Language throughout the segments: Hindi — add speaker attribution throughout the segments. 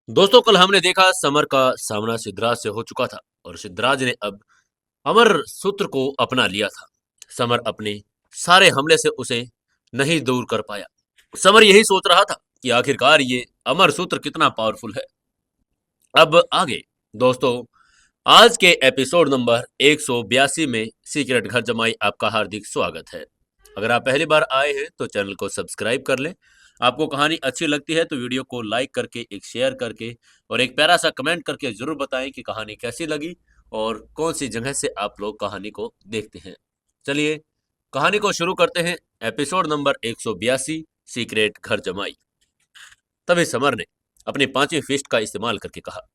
Speaker 1: दोस्तों, कल हमने देखा समर का सामना सिद्धराज से हो चुका था और सिद्धराज ने अब अमर सूत्र को अपना लिया था। समर अपने सारे हमले से उसे नहीं दूर कर पाया। समर यही सोच रहा था कि आखिरकार ये अमर सूत्र कितना पावरफुल है। अब आगे दोस्तों, आज के एपिसोड नंबर 182 में सीक्रेट घर जमाई आपका हार्दिक स्वागत है। अगर आप पहली बार आए हैं तो चैनल को सब्सक्राइब कर लें। आपको कहानी अच्छी लगती है तो वीडियो को लाइक करके, एक शेयर करके और एक प्यारा सा कमेंट करके जरूर बताएं कि कहानी कैसी लगी और कौन सी जगह से आप लोग कहानी को देखते हैं। चलिए कहानी को शुरू करते हैं। एपिसोड नंबर 182, सीक्रेट घर जमाई। तभी समर ने अपनी पांचवी फिस्ट का इस्तेमाल करके कहा,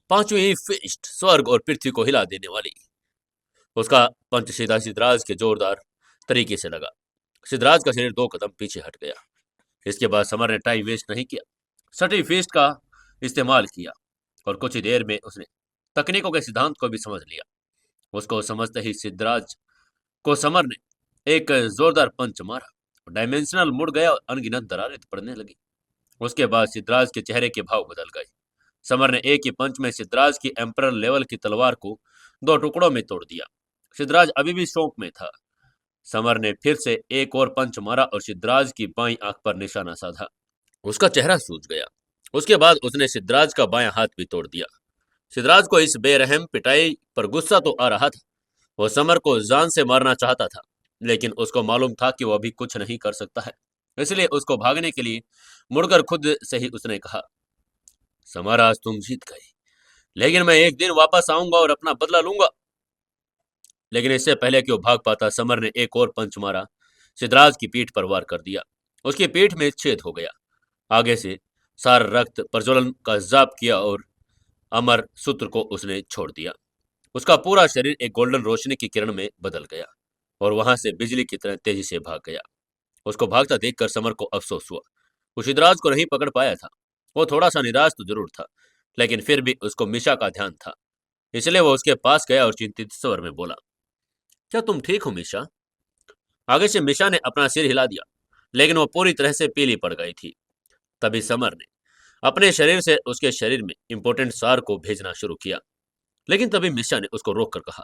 Speaker 1: पांचवी फिस्ट स्वर्ग और पृथ्वी को हिला देने वाली। उसका पंच सीधा सिद्धराज के जोरदार तरीके से लगा। सिद्धराज का शरीर 2 कदम पीछे हट गया। इसके बाद समर ने टाइम वेस्ट नहीं किया, छठी फिस्ट का इस्तेमाल किया और कुछ ही देर में उसने तकनीकों के सिद्धांत को भी समझ लिया। उसको समझते ही सिद्धराज को समर ने एक जोरदार पंच मारा। डायमेंशनल मुड़ गया और अनगिनत दरारें पड़ने लगी। उसके बाद सिद्धराज के चेहरे के भाव बदल गए। समर ने एक ही पंच में सिद्धराज की एम्परर लेवल की तलवार को 2 टुकड़ों में तोड़ दिया। सिद्धराज अभी भी शौक में था। समर ने फिर से एक और पंच मारा और सिद्धराज की बाईं आंख पर निशाना साधा। उसका चेहरा सूज गया। उसके बाद उसने सिद्धराज का बायां हाथ भी तोड़ दिया। सिद्धराज को इस बेरहम पिटाई पर गुस्सा तो आ रहा था। वो समर को जान से मारना चाहता था, लेकिन उसको मालूम था कि वो अभी कुछ नहीं कर सकता है। इसलिए उसको भागने के लिए मुड़कर खुद से ही उसने कहा, समर आज तुम जीत गए, लेकिन मैं एक दिन वापस आऊंगा और अपना बदला लूंगा। लेकिन इससे पहले कि वो भाग पाता, समर ने एक और पंच मारा। सिद्धराज की पीठ पर वार कर दिया। उसकी पीठ में छेद हो गया। आगे से सारा रक्त प्रज्वलन का जाप किया और अमर सूत्र को उसने छोड़ दिया। उसका पूरा शरीर एक गोल्डन रोशनी की किरण में बदल गया और वहां से बिजली की तरह तेजी से भाग गया। उसको भागता देखकर समर को अफसोस हुआ। वो सिद्धराज को नहीं पकड़ पाया था। वो थोड़ा सा निराश तो जरूर था, लेकिन फिर भी उसको मिशा का ध्यान था। इसलिए वो उसके पास गया और चिंतित स्वर में बोला, क्या तुम ठीक हो मिशा? आगे से मिशा ने अपना सिर हिला दिया, लेकिन वो पूरी तरह से पीली पड़ गई थी। तभी समर ने अपने शरीर से उसके शरीर में इंपोर्टेंट सार को भेजना शुरू किया। लेकिन तभी मिशा ने उसको रोककर कहा,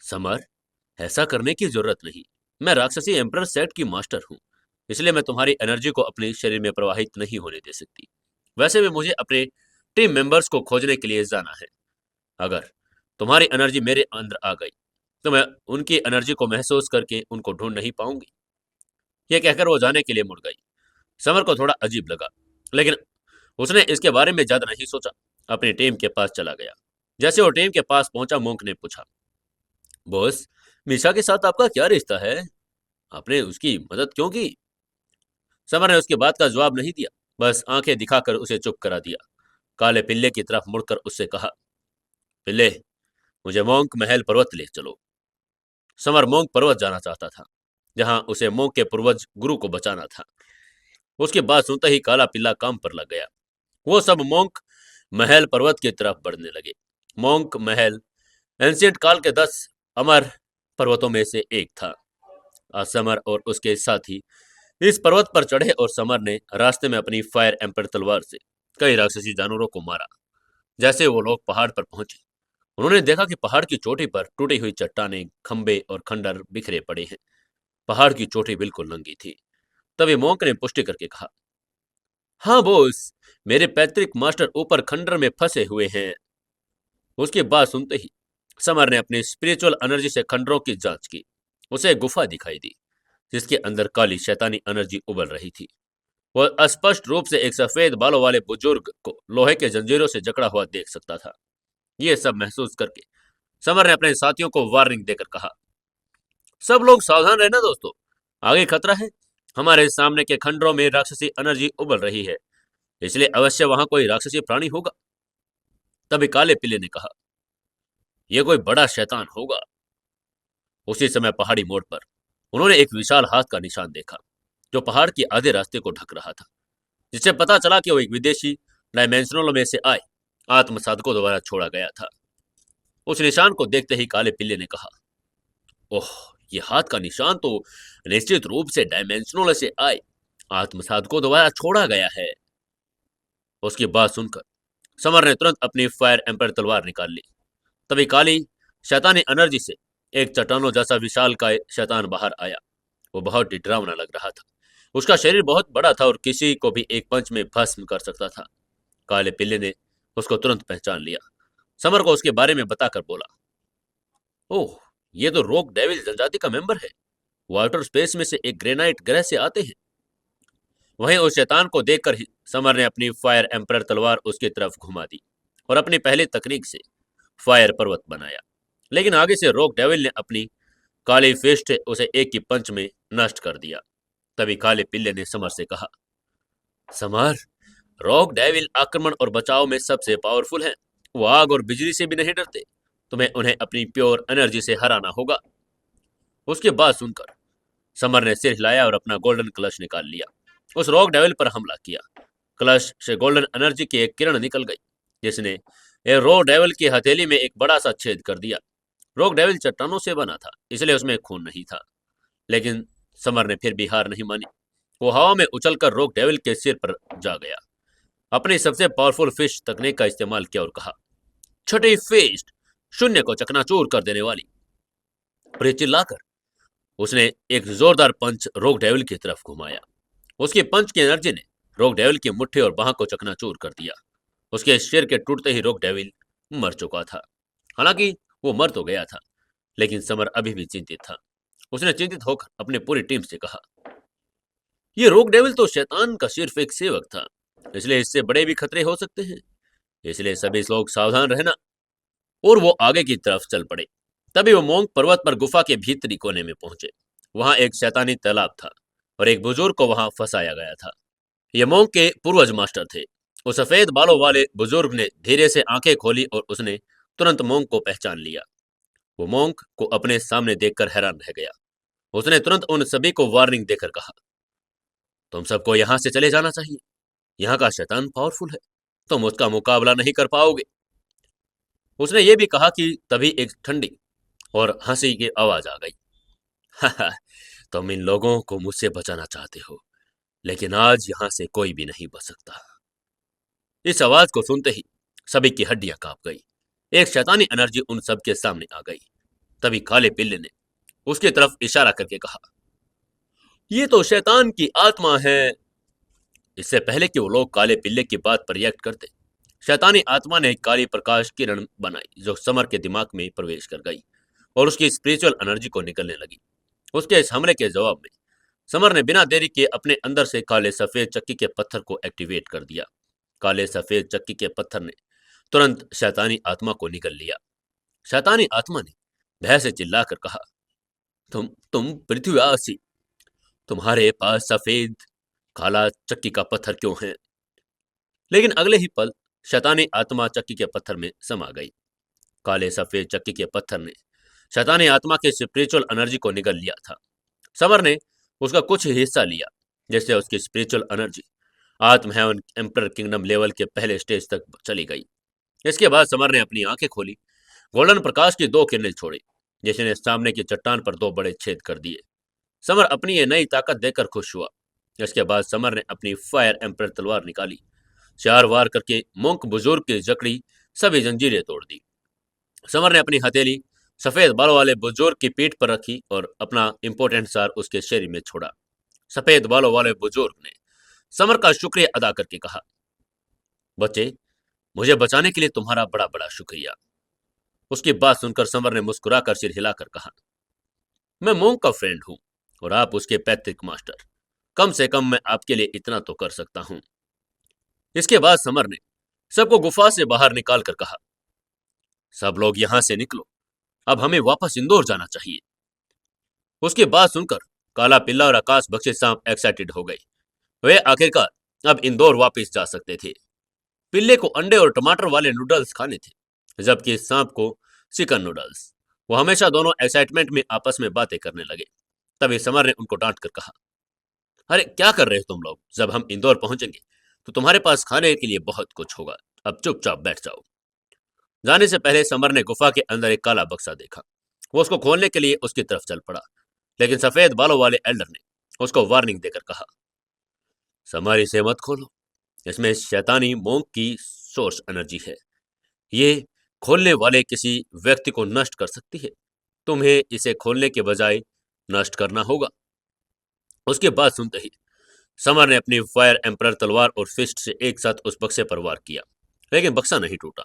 Speaker 1: समर, ऐसा करने की जरूरत नहीं। मैं राक्षसी एम्परर सेट की मास्टर हूँ, इसलिए मैं तुम्हारी एनर्जी को अपने शरीर में प्रवाहित नहीं होने दे सकती। वैसे भी मुझे अपने टीम मेंबर्स को खोजने के लिए जाना है। अगर तुम्हारी एनर्जी मेरे अंदर आ गई तो मैं उनकी एनर्जी को महसूस करके उनको ढूंढ नहीं पाऊंगी। यह कहकर वो जाने के लिए मुड़ गई। समर को थोड़ा अजीब लगा, लेकिन उसने इसके बारे में ज्यादा नहीं सोचा। अपनी टीम के पास चला गया। जैसे वो टीम के पास पहुंचा, मोंक ने पूछा, बॉस, मिशा के साथ आपका क्या रिश्ता है? आपने उसकी मदद क्यों की? समर ने उसकी बात का जवाब नहीं दिया, बस आंखें दिखाकर उसे चुप करा दिया। काले पिल्ले की तरफ मुड़कर उससे कहा, पिल्ले, मुझे मोंक महल पर्वत ले चलो। समर मोंक पर्वत जाना चाहता था, जहां उसे मोंक के पूर्वज गुरु को बचाना था। उसकी बात सुनते ही काला पिल्ला काम पर लग गया। वो सब मोंक महल पर्वत की तरफ बढ़ने लगे। मोंक महल एंशियंट काल के 10 अमर पर्वतों में से एक था। आज समर और उसके साथी इस पर्वत पर चढ़े और समर ने रास्ते में अपनी फायर एम्पर तलवार से कई राक्षसी जानवरों को मारा। जैसे वो लोग पहाड़ पर पहुंचे, उन्होंने देखा कि पहाड़ की चोटी पर टूटी हुई चट्टानें, खंबे और खंडर बिखरे पड़े हैं। पहाड़ की चोटी बिल्कुल नंगी थी। तभी मोंक ने पुष्टि करके कहा, हाँ बॉस, मेरे पैतृक मास्टर ऊपर खंडर में फंसे हुए हैं। उसकी बात सुनते ही समर ने अपनी स्पिरिचुअल एनर्जी से खंडरों की जांच की। उसे गुफा दिखाई दी, जिसके अंदर काली शैतानी एनर्जी उबल रही थी। वह स्पष्ट रूप से एक सफेद बालों वाले बुजुर्ग को लोहे के जंजीरों से जकड़ा हुआ देख सकता था। यह सब महसूस करके समर ने अपने साथियों को वार्निंग देकर कहा, सब लोग सावधान रहना दोस्तों, आगे खतरा है। हमारे सामने के खंडरों में राक्षसी एनर्जी उबल रही है, इसलिए अवश्य वहां कोई राक्षसी प्राणी होगा। तभी काले पिल्ले ने कहा, यह कोई बड़ा शैतान होगा। उसी समय पहाड़ी मोड़ पर उन्होंने एक विशाल हाथ का निशान देखा, जो पहाड़ के आधे रास्ते को ढक रहा था, जिससे पता चला कि वो एक विदेशी डायमेंशनल में से आए आत्म साधकों द्वारा छोड़ा गया था। उस निशान को देखते ही काले पिल्ले ने कहा, ओह, ये हाथ का निशान तो निश्चित रूप से डायमेंशनल से आए आत्म साधकों द्वारा छोड़ा गया है। उसकी बात सुनकर समर ने तुरंत अपनी फायर एम्पर तलवार निकाल ली। तभी काली शैतानी एनर्जी से एक चट्टानों जैसा विशाल का शैतान बाहर आया। वो बहुत ही डरावना लग रहा था। उसका शरीर बहुत बड़ा था और किसी को भी एक पंच में भस्म कर सकता था। काले पिल्ले ने उसको तुरंत पहचान लिया। समर को उसके बारे में बताकर बोला, ओह, ये तो रोक डेविल जनजाति का मेंबर है। वाटर स्पेस में से एक ग्रेनाइट ग्रह से आते हैं। वहीं उस शैतान को देखकर ही समर ने अपनी फायर एम्पर तलवार उसकी तरफ घुमा दी और अपनी पहली तकनीक से फायर पर्वत बनाया। लेकिन आगे से रॉक डेविल ने अपनी काली फिस्ट से उसे एक ही पंच में नष्ट कर दिया। तभी काले पिल्ले ने समर से कहा, समर, रॉक डेविल आक्रमण और बचाव में सबसे पावरफुल हैं। वो आग और बिजली से भी नहीं डरते। तुम्हें उन्हें अपनी प्योर एनर्जी से हराना होगा। उसके बाद सुनकर समर ने सिर हिलाया और अपना गोल्डन क्लच निकाल लिया। उस रॉक डेविल पर हमला किया। क्लच से गोल्डन एनर्जी की एक किरण निकल गई, जिसने रॉक डेविल की हथेली में एक बड़ा सा छेद कर दिया। रॉक डेविल चट्टानों से बना था, इसलिए उसमें खून नहीं था। लेकिन समर ने फिर भी हार नहीं मानी। वो हवा में उछलकर रॉक डेविल के सिर पर जा गया। अपनी सबसे पावरफुल फिश तकनीक का इस्तेमाल किया और कहा, छठी फिस्ट, शून्य को चकनाचूर कर देने वाली। और ये चिल्लाकर उसने एक जोरदार पंच रॉक डेविल की तरफ घुमाया। उसकी पंच की एनर्जी ने रॉक डेविल की मुट्ठी और बाह को चकनाचूर कर दिया। उसके सिर के टूटते ही रॉक डेविल मर चुका था। हालांकि वो मर तो गया था, लेकिन समर अभी भी चिंतित था। उसने चिंतित होकर अपनी पूरी टीम से कहा, ये रॉक डेविल तो शैतान का सिर्फ एक सेवक था, इसलिए इससे बड़े भी खतरे हो सकते हैं। इसलिए सभी लोग सावधान रहना। और वो आगे की तरफ चल पड़े। तभी वो मोंग पर्वत पर गुफा के भीतरी कोने में पहुंचे। वहां एक शैतानी तालाब था और एक बुजुर्ग को वहां फंसाया गया था। ये मोंग के पूर्वज मास्टर थे। उस सफेद बालों वाले बुजुर्ग ने धीरे से आंखें खोली और उसने तुरंत मोंग को पहचान लिया। वो मोंग को अपने सामने देखकर हैरान रह गया। उसने तुरंत उन सभी को वार्निंग देकर कहा, तुम सबको यहां से चले जाना चाहिए। यहाँ का शैतान पावरफुल है, तुम उसका मुकाबला नहीं कर पाओगे। उसने ये भी कहा कि तभी एक ठंडी और हंसी की आवाज आ गई। तुम इन लोगों को मुझसे बचाना चाहते हो, लेकिन आज यहां से कोई भी नहीं बच सकता। इस आवाज को सुनते ही सभी की हड्डियां कांप गई। एक शैतानी एनर्जी उन सब के सामने आ गई। तभी काले पिल्ले ने उसकी तरफ इशारा करके कहा, ये तो शैतान की आत्मा है। इससे पहले कि वो लोग काले पिल्ले की बात पर रिएक्ट करते, शैतानी आत्मा ने एक काली प्रकाश किरण बनाई जो समर के दिमाग में प्रवेश कर गई और उसकी स्पिरिचुअल एनर्जी को निकलने लगी। उसके इस हमले के जवाब में समर ने बिना देरी के अपने अंदर से काले सफेद चक्की के पत्थर को एक्टिवेट कर दिया। काले सफेद चक्की के पत्थर ने तुरंत शैतानी आत्मा को निकल लिया। शैतानी आत्मा ने भय से चिल्लाकर कहा, तुम पृथ्वीवासी, तुम्हारे पास सफेद काला चक्की का पत्थर क्यों है? लेकिन अगले ही पल शैतानी आत्मा चक्की के पत्थर में समा गई। काले सफेद चक्की के पत्थर ने शैतानी आत्मा के स्पिरिचुअल एनर्जी को निगल लिया था। समर ने उसका कुछ हिस्सा लिया, जिससे उसकी स्पिरिचुअल एनर्जी आत्म हेवन एम्पर किंगडम लेवल के पहले स्टेज तक चली गई। इसके बाद समर ने अपनी आंखें खोली। गोल्डन प्रकाश की दो किरणें छोड़ी, जिसने सामने की चट्टान पर दो बड़े छेद कर दिए। समर अपनी ये नई ताकत देखकर खुश हुआ। इसके बाद समर ने अपनी फायर एम्पर तलवार निकाली। 4 वार करके मोंक बुजुर्ग की जकड़ी सभी जंजीरें तोड़ दी। समर ने अपनी हथेली सफेद बालों वाले बुजुर्ग की पीठ पर रखी और अपना इंपोर्टेंट सार उसके शरीर में छोड़ा। सफेद बालों वाले बुजुर्ग ने समर का शुक्रिया अदा करके कहा, बच्चे, मुझे बचाने के लिए तुम्हारा बड़ा बड़ा शुक्रिया। उसकी बात सुनकर समर ने मुस्कुराकर सिर हिलाकर कहा, मैं मोंक का फ्रेंड हूं और आप उसके पैतृक मास्टर। कम से कम मैं आपके लिए इतना तो कर सकता हूं। इसके बाद समर ने सबको गुफा से बाहर निकाल कर कहा, सब लोग यहां से निकलो, अब हमें वापस इंदौर जाना चाहिए। उसकी बात सुनकर काला पिल्ला और आकाश बख्शी सांप एक्साइटेड हो गए। वे आखिरकार अब इंदौर वापस जा सकते थे। पिल्ले को अंडे और टमाटर वाले नूडल्स खाने थे, जबकि सांप को चिकन नूडल्स। वो हमेशा दोनों एक्साइटमेंट में आपस में बातें करने लगे। तभी समर ने उनको डांट कर कहा, अरे क्या कर रहे हो तुम लोग? जब हम इंदौर पहुंचेंगे तो तुम्हारे पास खाने के लिए बहुत कुछ होगा। अब चुपचाप बैठ जाओ। जाने से पहले समर ने गुफा के अंदर एक काला बक्सा देखा। वो उसको खोलने के लिए उसकी तरफ चल पड़ा, लेकिन सफेद बालों वाले एल्डर ने उसको वार्निंग देकर कहा, समर, इसे मत खोलो। इसमें शैतानी मोंग की सोर्स एनर्जी है। ये खोलने वाले किसी व्यक्ति को नष्ट कर सकती है। तुम्हें इसे खोलने के बजाय नष्ट करना होगा। उसके बाद सुनते ही समर ने अपनी फायर एम्परर तलवार और फिस्ट से एक साथ उस बक्से पर वार किया, लेकिन बक्सा नहीं टूटा।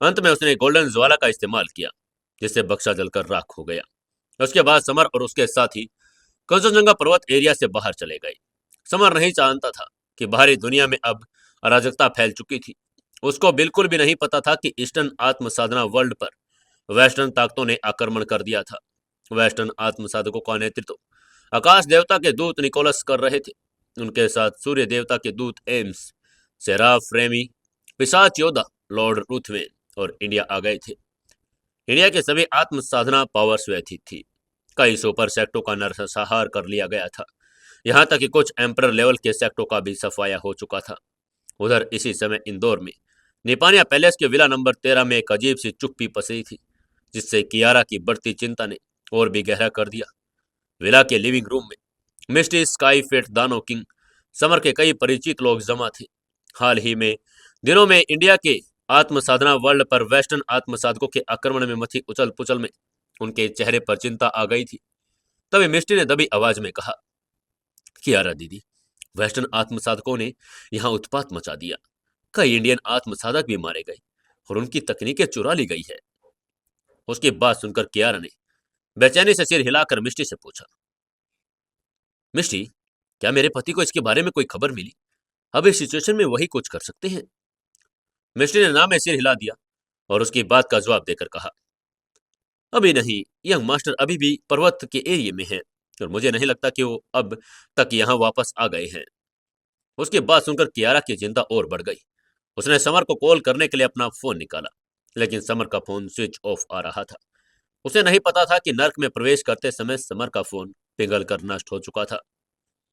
Speaker 1: अंत में उसने गोल्डन ज्वाला का इस्तेमाल किया, जिससे बक्सा जलकर राख हो गया। उसके बाद समर और उसके साथी कंचनजंगा पर्वत एरिया से बाहर चले गए। समर नहीं जानता था कि बाहरी दुनिया में अब अराजकता फैल चुकी थी। उसको बिल्कुल भी नहीं पता था कि ईस्टर्न आत्म साधना वर्ल्ड पर वेस्टर्न ताकतों ने आक्रमण कर दिया था। वेस्टर्न आत्म साधकों का नेतृत्व आकाश देवता के दूत निकोलस कर रहे थे। उनके साथ सूर्य देवता के दूत एम्स, सेराफ रेमी, पिशाच योद्धा लॉर्ड रुथवेन और इंडिया आ गए थे। इंडिया के सभी आत्म साधना पावर्स व्यथित थी। कई सुपर सेक्टों का नरसंहार कर लिया गया था। यहाँ तक कि कुछ एम्परर लेवल के सेक्टों का भी सफाया हो चुका था। उधर इसी समय इंदौर में निपानिया पैलेस के विला नंबर 13 में एक अजीब सी चुप्पी पसरी थी, जिससे कियारा की बढ़ती चिंता ने और भी गहरा कर दिया। विला के लिविंग रूम में मिस्टी, स्काई फेट, दानो किंग, समर के कई परिचित लोग जमा थे। हाल ही में दिनों में इंडिया के आत्म साधना वर्ल्ड पर वेस्टर्न आत्म साधकों के आक्रमण में मची उछल पुछल में उनके चेहरे पर चिंता आ गई थी। तभी मिस्टी ने दबी आवाज में कहा, कियारा दीदी, वेस्टर्न आत्म साधकों ने यहाँ उत्पात मचा दिया। कई इंडियन आत्म साधक भी मारे गए और उनकी तकनीकें चुरा ली गई है। उसकी बात सुनकर कियारा ने बेचैनी से सिर हिलाकर मिस्टी से पूछा, मिस्टी, क्या मेरे पति को इसके बारे में कोई खबर मिली? अब इस सिचुएशन में वही कुछ कर सकते हैं। मिस्टी ने ना में सिर हिला दिया और उसकी बात का जवाब देकर कहा, अभी नहीं, यंग मास्टर अभी भी पर्वत के एरिया में है और मुझे नहीं लगता कि वो अब तक यहाँ वापस आ गए हैं। उसकी बात सुनकर कियारा की चिंता और बढ़ गई। उसने समर को कॉल करने के लिए अपना फोन निकाला, लेकिन समर का फोन स्विच ऑफ आ रहा था। उसे नहीं पता था कि नर्क में प्रवेश करते समय समर का फोन पिघल कर नष्ट हो चुका था।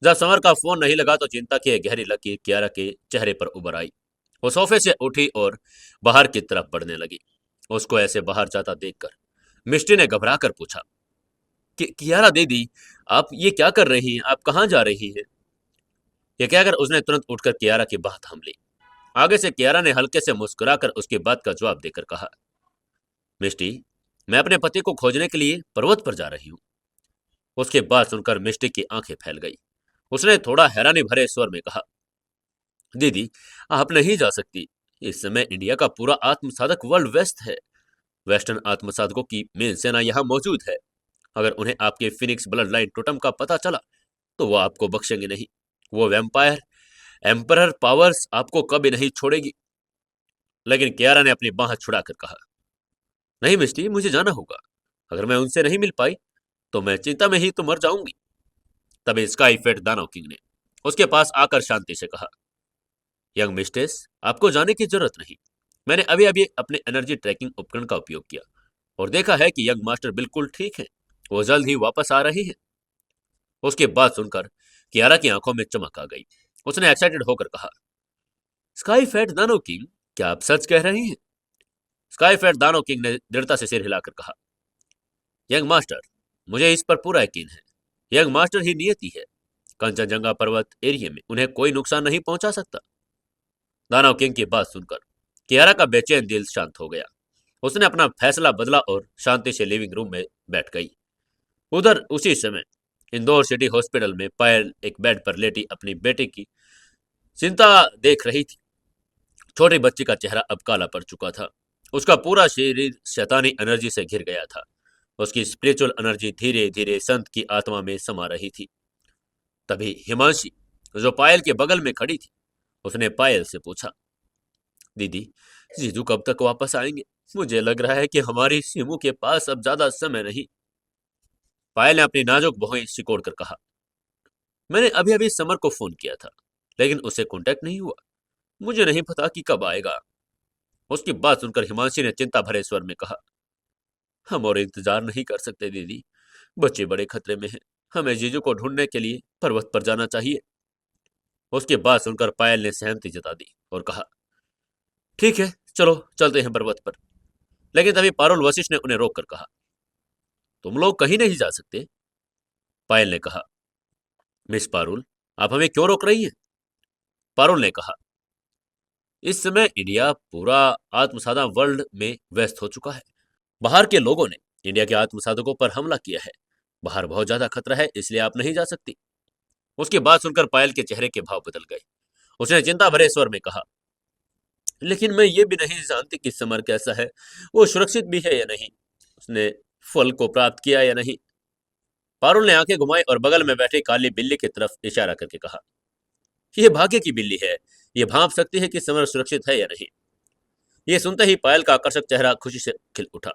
Speaker 1: जब समर का फोन नहीं लगा तो चिंता की एक गहरी लकीर कियारा के चेहरे पर उभर आई। वो सोफे से उठी और बाहर की तरफ बढ़ने लगी। उसको ऐसे बाहर जाता देखकर मिस्टी ने घबरा कर पूछा, कियारा दीदी, आप ये क्या कर रही हैं? आप कहाँ जा रही हैं? ये कहकर उसने तुरंत उठकर कियारा की बात थाम ली। आगे से कियारा ने हल्के से मुस्कुराकर उसकी बात का जवाब देकर कहा, मिस्टी, मैं अपने पति को खोजने के लिए पर्वत पर जा रही हूँ। उसके बाद सुनकर मिस्टी की आंखें फैल गई। उसने थोड़ा हैरानी भरे स्वर में कहा, दीदी, आप नहीं जा सकती। इस समय इंडिया का पूरा आत्मसाधक वर्ल्ड वेस्ट है। वेस्टर्न आत्मसाधकों की मेन सेना यहाँ मौजूद है। अगर उन्हें आपके फिनिक्स ब्लड लाइन टोटम का पता चला तो वो आपको बख्शेंगे नहीं। वो वैम्पायर एम्परर पावर्स आपको कभी नहीं छोड़ेगी। लेकिन कियारा ने अपनी बाह छुड़ाकर कहा, नहीं मिस्टी, मुझे जाना होगा। अगर मैं उनसे नहीं मिल पाई तो मैं चिंता में ही तो मर जाऊंगी। तभी स्काई फेट दानव किंग ने उसके पास आकर शांति से कहा, यंग मिस्टेस, आपको जाने की जरूरत नहीं। मैंने अभी अभी अपने एनर्जी ट्रैकिंग उपकरण का उपयोग किया और देखा है कि यंग मास्टर बिल्कुल ठीक है। वो जल्द ही वापस आ रही है। उसकी बात सुनकर कियारा की आंखों में चमक आ गई। उसने एक्साइटेड होकर कहा, स्काई फेट दानव किंग, क्या आप सच कह रही हैं? स्काई फेट दानव किंग ने दृढ़ता से सिर हिलाकर कहा, यंग मास्टर, मुझे इस पर पूरा यकीन है। यंग मास्टर ही नियति है। कंचनजंगा पर्वत एरिया में उन्हें कोई नुकसान नहीं पहुंचा सकता। दानव किंग की बात सुनकर कियारा का बेचैन दिल शांत हो गया। उसने अपना फैसला बदला और शांति से लिविंग रूम में बैठ गई। उधर उसी समय इंदौर सिटी हॉस्पिटल में पायल एक बेड पर लेटी अपनी बेटी की चिंता देख रही थी। छोटी बच्ची का चेहरा अब काला पड़ चुका था। उसका पूरा शरीर शैतानी एनर्जी से घिर गया था। उसकी स्पिरिचुअल एनर्जी धीरे धीरे संत की आत्मा में समा रही थी। तभी हिमांशी, जो पायल के बगल में खड़ी थी, उसने पायल से पूछा, दीदी, जीजू कब तक वापस आएंगे? मुझे लग रहा है कि हमारी सीमू के पास अब ज्यादा समय नहीं। पायल ने अपनी नाजुक भौहें सिकोड़ कर कहा, मैंने अभी अभी समर को फोन किया था, लेकिन उससे कांटेक्ट नहीं हुआ। मुझे नहीं पता कि कब आएगा। उसकी बात सुनकर हिमांशी ने चिंता भरे स्वर में कहा, हम और इंतजार नहीं कर सकते दीदी। बच्चे बड़े खतरे में हैं। हमें जीजू को ढूंढने के लिए पर्वत पर जाना चाहिए। उसकी बात सुनकर पायल ने सहमति जता दी और कहा, ठीक है, चलो चलते हैं पर्वत पर। लेकिन तभी पारुल वशिष्ठ ने उन्हें रोककर कहा, तुम लोग कहीं नहीं जा सकते। पायल ने कहा, मिस पारुल, आप हमें क्यों रोक रही हैं? पारुल ने कहा, इस समय इंडिया पूरा आत्मसाधा वर्ल्ड में व्यस्त हो चुका है। बाहर के लोगों ने इंडिया के आत्मसाधकों पर हमला किया है। बाहर बहुत ज्यादा खतरा है, इसलिए आप नहीं जा सकती। उसकी बात सुनकर पायल के चेहरे के भाव बदल गए। उसने चिंता भरे स्वर में कहा, लेकिन मैं ये भी नहीं जानती कि समर कैसा है, वो सुरक्षित भी है या नहीं, उसने फल को प्राप्त किया या नहीं। पारुल ने आंखें घुमाई और बगल में बैठी काली बिल्ली की तरफ इशारा करके कहा, ये भाग्य की बिल्ली है, ये भांप सकती है कि समर सुरक्षित है या नहीं। ये सुनते ही पायल का आकर्षक चेहरा खुशी से खिल उठा।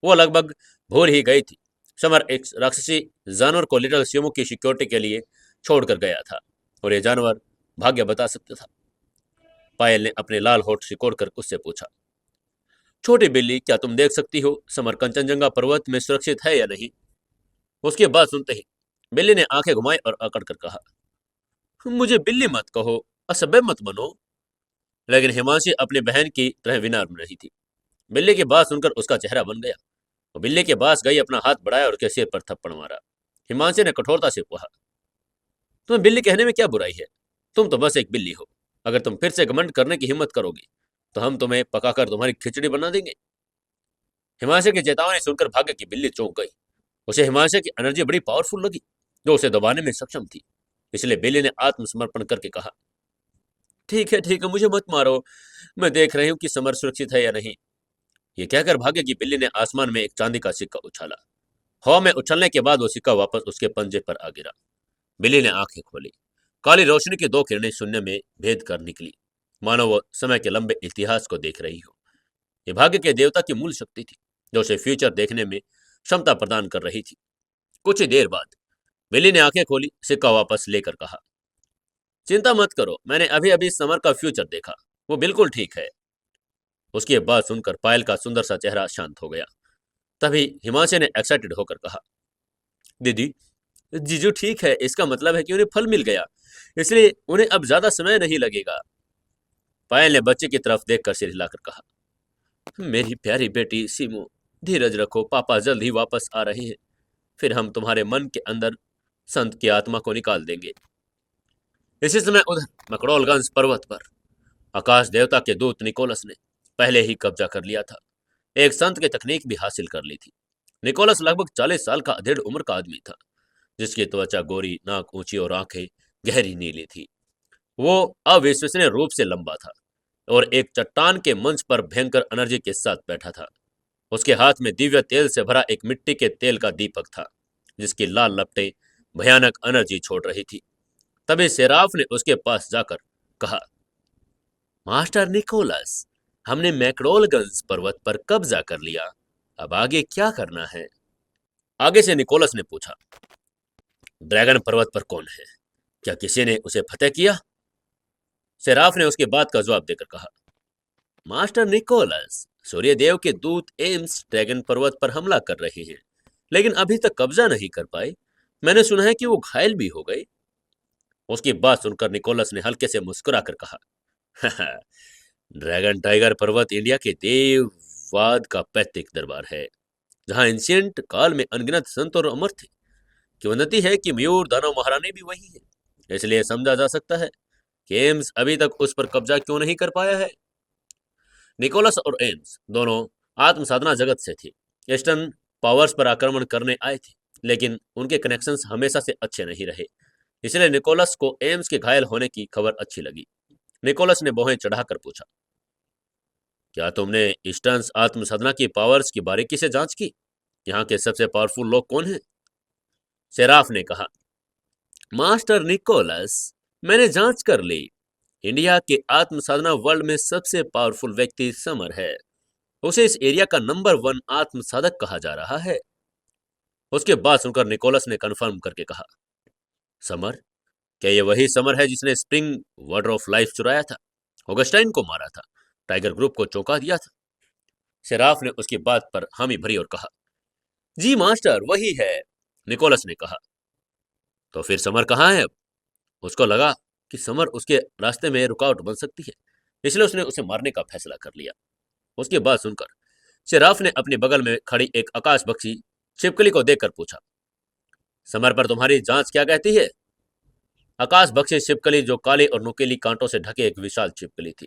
Speaker 1: वो लगभग भूल ही गई थी समर एक राक्षसी जानवर को लिटिल सिमो की सिक्योरिटी के लिए छोड़कर गया था, और ये जानवर भाग्य बता सकता था। पायल ने अपने लाल होठ सिकोड़कर उससे पूछा, छोटी बिल्ली, क्या तुम देख सकती हो समर कंचनजंगा पर्वत में सुरक्षित है या नहीं? उसकी बात सुनते ही बिल्ली ने आंखें घुमाई और अकड़ कर कहा, मुझे बिल्ली मत कहो, असभ्य मत बनो। लेकिन हिमांशी अपनी बहन की तरह विनम्र नहीं थी। बिल्ली की बात सुनकर उसका चेहरा बन गया। वो बिल्ली के पास गई, अपना हाथ बढ़ाया और उसके सिर पर थप्पड़ मारा। हिमांशी ने कठोरता से कहा, तुम्हें बिल्ली कहने में क्या बुराई है? तुम तो बस एक बिल्ली हो। अगर तुम फिर से घमंड करने की हिम्मत करोगी तो हम तुम्हें पकाकर तुम्हारी खिचड़ी बना देंगे। हिमांशी की चेतावनी सुनकर भाग्य की बिल्ली चौंक गई। उसे हिमांशी की एनर्जी बड़ी पावरफुल लगी, जो उसे दबाने में सक्षम थी। इसलिए बिल्ली ने आत्मसमर्पण करके कहा, ठीक है, मुझे मत मारो, मैं देख रही हूँ कि समर सुरक्षित है या नहीं। ये कहकर भाग्य की बिल्ली ने आसमान में एक चांदी का सिक्का उछाला। हवा में उछलने के बाद वो सिक्का वापस उसके पंजे पर आ गिरा। बिल्ली ने आंखें खोली। काली रोशनी की दो किरणें शून्य में भेद कर निकली, मानो वो समय के लंबे इतिहास को देख रही हो। ये भाग्य के देवता की मूल शक्ति थी, जो उसे फ्यूचर देखने में क्षमता प्रदान कर रही थी। कुछ ही देर बाद बिल्ली ने आंखें खोली, सिक्का वापस लेकर कहा, चिंता मत करो, मैंने अभी अभी समर का फ्यूचर देखा, वो बिल्कुल ठीक है। उसकी बात सुनकर पायल का सुंदर सा चेहरा शांत हो गया। तभी हिमांशु ने एक्साइटेड होकर कहा, दीदी, जीजू ठीक है, इसका मतलब है कि उन्हें फल मिल गया, इसलिए उन्हें अब ज्यादा समय नहीं लगेगा। पायल ने बच्चे की तरफ देखकर सिर हिलाकर कहा, मेरी प्यारी बेटी सीमो, धीरज रखो, पापा जल्द ही वापस आ रहे हैं, फिर हम तुम्हारे मन के अंदर संत की आत्मा को निकाल देंगे। इसी समय उधर मकड़ोलगंज पर्वत पर आकाश देवता के दूत निकोलस ने पहले ही कब्जा कर लिया था। एक संत की तकनीक भी हासिल कर ली थी। निकोलस लगभग 40 साल का अधेड़ उम्र का आदमी था, जिसकी त्वचा गोरी, नाक ऊंची और आंखें गहरी नीली थी। वो अविश्वसनीय रूप से लंबा था और एक चट्टान के मंच पर भयंकर एनर्जी के साथ बैठा था। उसके हाथ में दिव्य तेल से भरा एक मिट्टी के तेल का दीपक था, जिसकी लाल लपटें भयानक एनर्जी छोड़ रही थी। तभी सेराफ ने उसके पास जाकर कहा, मास्टर निकोलस, हमने मैक्रोलगंज पर्वत पर कब्जा कर लिया, अब आगे क्या करना है? आगे से निकोलस ने पूछा, ड्रैगन पर्वत पर कौन है? क्या किसी ने उसे फतेह किया? सेराफ ने उसकी बात का जवाब देकर कहा, मास्टर निकोलस, सूर्यदेव के दूत एम्स ड्रैगन पर्वत पर हमला कर रहे हैं, लेकिन अभी तक कब्जा नहीं कर पाए। मैंने सुना है कि वो घायल भी हो गए। उसकी बात सुनकर निकोलस ने हल्के से मुस्कुराकर कहा, ड्रैगन टाइगर पर्वत इंडिया के देववाद का पैतृक दरबार है, जहां एंशियंट काल में अनगिनत संत और अमर थे। किंवदंती है कि मयूर दानव महारानी भी वही है। इसलिए समझा जा सकता है कि एम्स अभी तक उस पर कब्जा क्यों नहीं कर पाया है। निकोलस और एम्स दोनों आत्म साधना जगत से थे। ईस्टर्न पावर्स पर आक्रमण करने आए थे, लेकिन उनके कनेक्शंस हमेशा से अच्छे नहीं रहे। इसलिए निकोलस को एम्स के घायल होने की खबर अच्छी लगी। निकोलस ने भौहें चढ़ाकर पूछा, क्या तुमने ईस्टर्न आत्म साधना की पावर्स की बारीकी से जांच की? यहाँ के सबसे पावरफुल लोग कौन हैं? सेराफ ने कहा, मास्टर निकोलस, मैंने जांच कर ली। इंडिया के आत्म साधना वर्ल्ड में सबसे पावरफुल व्यक्ति समर है। उसे इस एरिया का नंबर 1 आत्म साधक कहा जा रहा है। उसके बाद सुनकर निकोलस ने कंफर्म करके कहा, समर? क्या ये वही समर है जिसने स्प्रिंग वाटर ऑफ लाइफ चुराया था, ऑगस्टाइन को मारा था, टाइगर ग्रुप को चौंका दिया था? सेराफ ने उसकी बात पर हामी भरी और कहा, जी मास्टर, वही है। निकोलस ने कहा, तो फिर समर कहाँ है अब? उसको लगा कि समर उसके रास्ते में रुकावट बन सकती है, इसलिए उसने उसे मारने का फैसला कर लिया। उसकी बात सुनकर शेराफ ने अपने बगल में खड़ी एक आकाश बख्शी छिपकली को देखकर पूछा, समर पर तुम्हारी जांच क्या कहती है? आकाश बख्शी छिपकली, जो काली और नुकीली कांटों से ढके एक विशाल छिपकली थी,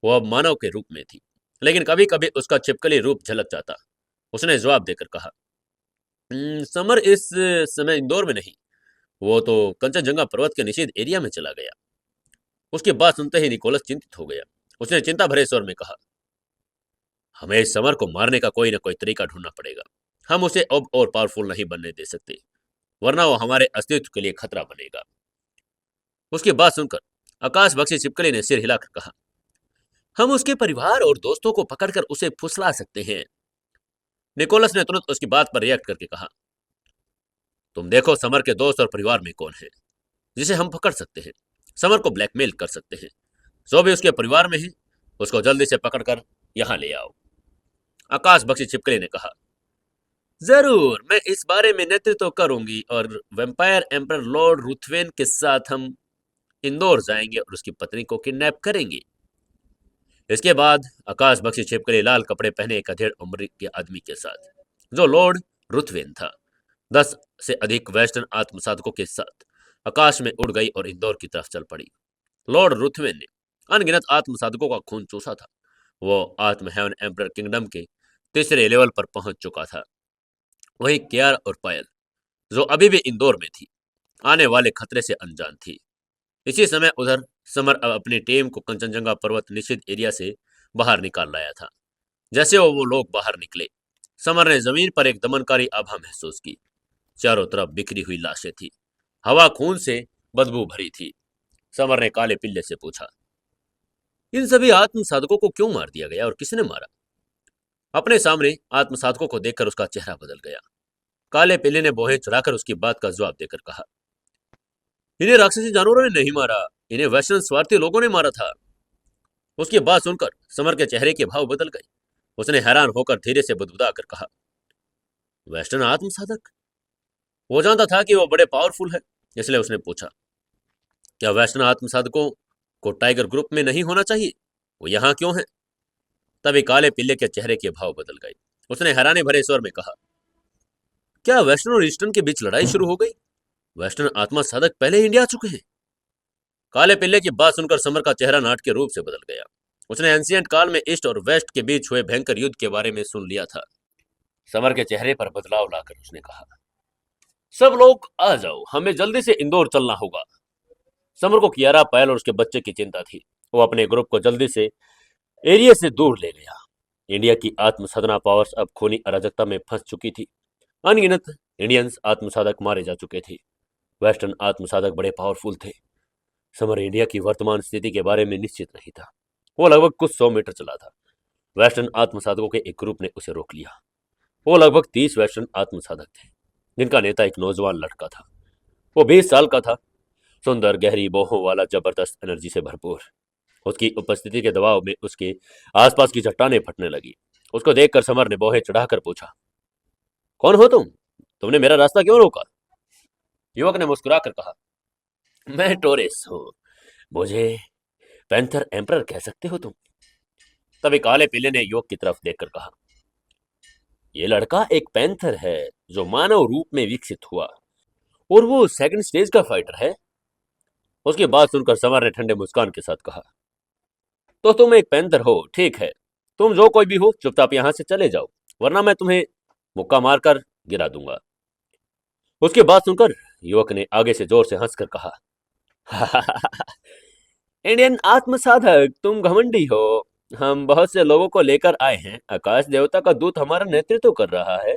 Speaker 1: वो अब मानव के रूप में थी, लेकिन कभी कभी उसका छिपकली रूप झलक जाता। उसने जवाब देकर कहा, समर इस समय इंदौर में नहीं, वो तो कंचनजंगा पर्वत के निषेध एरिया में चला गया। उसकी बात सुनते ही निकोलस चिंतित हो गया। उसने चिंता भरे स्वर में कहा, हमें इस समर को मारने का कोई ना कोई तरीका ढूंढना पड़ेगा। हम उसे अब और पावरफुल नहीं बनने दे सकते, वरना वो हमारे अस्तित्व के लिए खतरा बनेगा। उसकी बात सुनकर आकाश बख्शी छिपकली ने सिर हिलाकर कहा, हम उसके परिवार और दोस्तों को पकड़कर उसे फुसला सकते हैं। निकोलस ने तुरंत उसकी बात पर रिएक्ट करके कहा, तुम देखो समर के दोस्त और परिवार में कौन है जिसे हम पकड़ सकते हैं, समर को ब्लैकमेल कर सकते हैं। जो भी उसके परिवार में है उसको जल्दी से पकड़कर यहाँ ले आओ। आकाश बख्शी छिपकली ने कहा, जरूर, मैं इस बारे में नेतृत्व करूंगी और वैम्पायर एम्पर लॉर्ड रुथवेन के साथ हम इंदौर जाएंगे और उसकी पत्नी को किडनैप करेंगे। इसके बाद आकाश बख्शी छिपकली लाल कपड़े पहने एक अधेड़ उम्र के आदमी के साथ, जो लॉर्ड रुथवेन था, 10 से अधिक वेस्टर्न आत्मसाधकों के साथ आकाश में उड़ गई और इंदौर की तरफ चल पड़ी। लॉर्ड रुथवेन ने अनगिनत आत्मसाधकों का खून चूसा था। वो आत्म हेवन एम्पर किंगडम के तीसरे लेवल पर पहुंच चुका था। वही कियार और पायल, जो अभी भी इंदौर में थी, आने वाले खतरे से अनजान थी। इसी समय उधर समर अब अपनी टीम को कंचनजंगा पर्वत निषिद्ध एरिया से बाहर निकाल लाया था। जैसे वो लोग बाहर निकले, समर ने जमीन पर एक दमनकारी आभा महसूस की। चारों तरफ बिखरी हुई लाशें थी, हवा खून से बदबू भरी थी। समर ने काले पिल्ले से पूछा, इन सभी आत्मसाधकों को क्यों मार दिया गया और किसने मारा? अपने सामने आत्मसाधकों को देखकर उसका चेहरा बदल गया। काले पिल्ले ने बोहे चढ़ाकर उसकी बात का जवाब देकर कहा, इन्हें राक्षसी जानवरों ने नहीं मारा, इन्हें वैष्णव स्वार्थी लोगों ने मारा था। उसकी बात सुनकर समर के चेहरे के भाव बदल गए। उसने हैरान होकर धीरे से बुदबुदा कर कहा, वेस्टर्न आत्मसाधक? वो जानता था कि वो बड़े पावरफुल है, इसलिए उसने पूछा, क्या वेस्टर्न आत्मसाधकों को टाइगर ग्रुप में नहीं होना चाहिए? वो यहाँ क्यों है? तभी काले पिल्ले के चेहरे के भाव बदल गए। उसने हैरानी भरे स्वर में कहा, क्या वेस्टर्न और ईस्टर्न के बीच लड़ाई शुरू हो गई? वेस्टर्न आत्मा साधक पहले ही इंडिया आ चुके हैं। काले पिल्ले की बात सुनकर समर का चेहरा नाटकीय रूप से बदल गया। उसने एंशिएंट काल में ईस्ट और वेस्ट के बीच हुए भयंकर युद्ध के बारे में सुन लिया था। समर के चेहरे पर बदलाव लाकर उसने कहा, सब लोग आ जाओ, हमें जल्दी से इंदौर चलना होगा। समर को कियारा, पायल और उसके बच्चे की चिंता थी। वो अपने ग्रुप को जल्दी से एरिया से दूर ले गया। इंडिया की आत्मसाधना पावर्स अब खूनी अराजकता में फंस चुकी थी। अनगिनत इंडियंस आत्मसाधक मारे जा चुके थे। वेस्टर्न आत्मसाधक बड़े पावरफुल थे। समर इंडिया की वर्तमान स्थिति के बारे में निश्चित नहीं था। वो लगभग कुछ 100 मीटर चला था। वेस्टर्न आत्मसाधकों के एक ग्रुप ने उसे रोक लिया। वो लगभग 30 वेस्टर्न आत्मसाधक थे, जिनका नेता एक नौजवान लड़का था। वो 20 साल का था, सुंदर, गहरी बाहों वाला, जबरदस्त एनर्जी से भरपूर। उसकी उपस्थिति के दबाव में उसके आसपास की चट्टानें फटने लगी। उसको देखकर समर ने बाहें चढ़ाकर पूछा, कौन हो तुम? तुमने मेरा रास्ता क्यों रोका? युवक ने मुस्कुराकर कहा, मैं टोरेस हूँ, मुझे पैंथर एम्परर कह सकते हो तुम। तभी काले पीले ने युवक की तरफ देखकर कहा, ये लड़का एक पैंथर है जो मानव रूप में विकसित हुआ, और वो सेकंड स्टेज का फाइटर है। उसकी बात सुनकर समर ने ठंडे मुस्कान के साथ कहा, तो तुम एक पैंथर हो, ठीक है। तुम जो कोई भी हो, चुपचाप यहां से चले जाओ, वरना मैं तुम्हें मुक्का मारकर गिरा दूंगा। उसकी बात सुनकर युवक ने आगे से जोर से हंसकर कहा, इंडियन आत्मसाधक, तुम घमंडी हो। हम बहुत से लोगों को लेकर आए हैं। आकाश देवता का दूत हमारा नेतृत्व कर रहा है।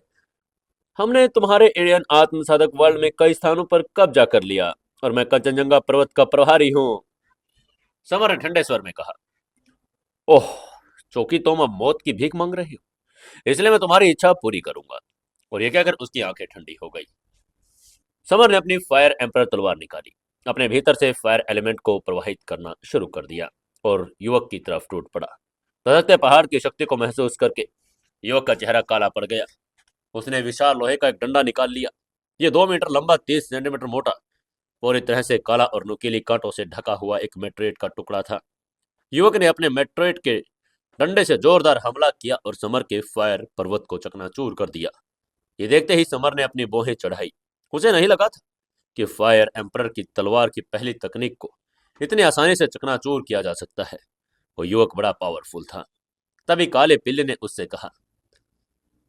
Speaker 1: हमने तुम्हारे इंडियन आत्मसाधक वर्ल्ड में कई स्थानों पर कब्जा कर लिया, और मैं कंचनजंगा पर्वत का प्रभारी हूँ। समर ने ठंडे स्वर में कहा, ओह, चौकी, तुम अब मौत की भीख मांग रही हो, इसलिए मैं तुम्हारी इच्छा पूरी करूंगा। और यह कहकर उसकी आंखें ठंडी हो गई। समर ने अपनी फायर एम्पर तलवार निकाली, अपने भीतर से फायर एलिमेंट को प्रवाहित करना शुरू कर दिया और युवक की तरफ टूट पड़ा। धधकते पहाड़ की शक्ति को महसूस करके युवक का चेहरा काला पड़ गया। उसने विशाल लोहे का एक डंडा निकाल लिया। ये 2 मीटर लंबा, 30 सेंटीमीटर मोटा, पूरी तरह से काला और नुकीली कांटों से ढका हुआ एक मेट्रोइड का टुकड़ा था। युवक ने अपने मेट्रोइड के डंडे से जोरदार हमला किया और समर के फायर पर्वत को चकनाचूर कर दिया। ये देखते ही समर ने अपनी बोहें चढ़ाई। उसे नहीं लगा था कि फायर एम्परर की तलवार की पहली तकनीक को इतनी आसानी से चकनाचूर किया जा सकता है। वो युवक बड़ा पावरफुल था। तभी काले पिल्ले ने उससे कहा,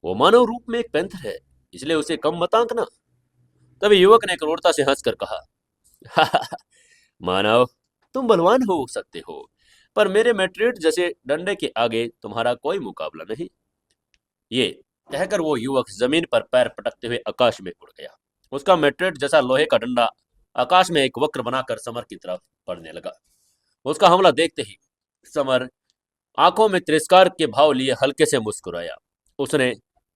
Speaker 1: वो मानव रूप में एक पैंथर है, इसलिए उसे कम मत आंकना। तभी युवक ने क्रूरता से हंसकर कहा, मानव, तुम बलवान हो सकते हो, पर मेरे मैट्रियट जैसे डंडे के आगे तुम्हारा कोई मुकाबला नहीं। ये कहकर वो युवक जमीन पर पैर पटकते हुए आकाश में उड़ गया। उसका मैट्रियट जैसा लोहे का डंडा आकाश में एक वक्र बनाकर समर की तरफ पड़ने लगा। उसका हमला देखते ही समर आंखों में तिरस्कार के भाव लिए हल्के से मुस्कुराया। उसने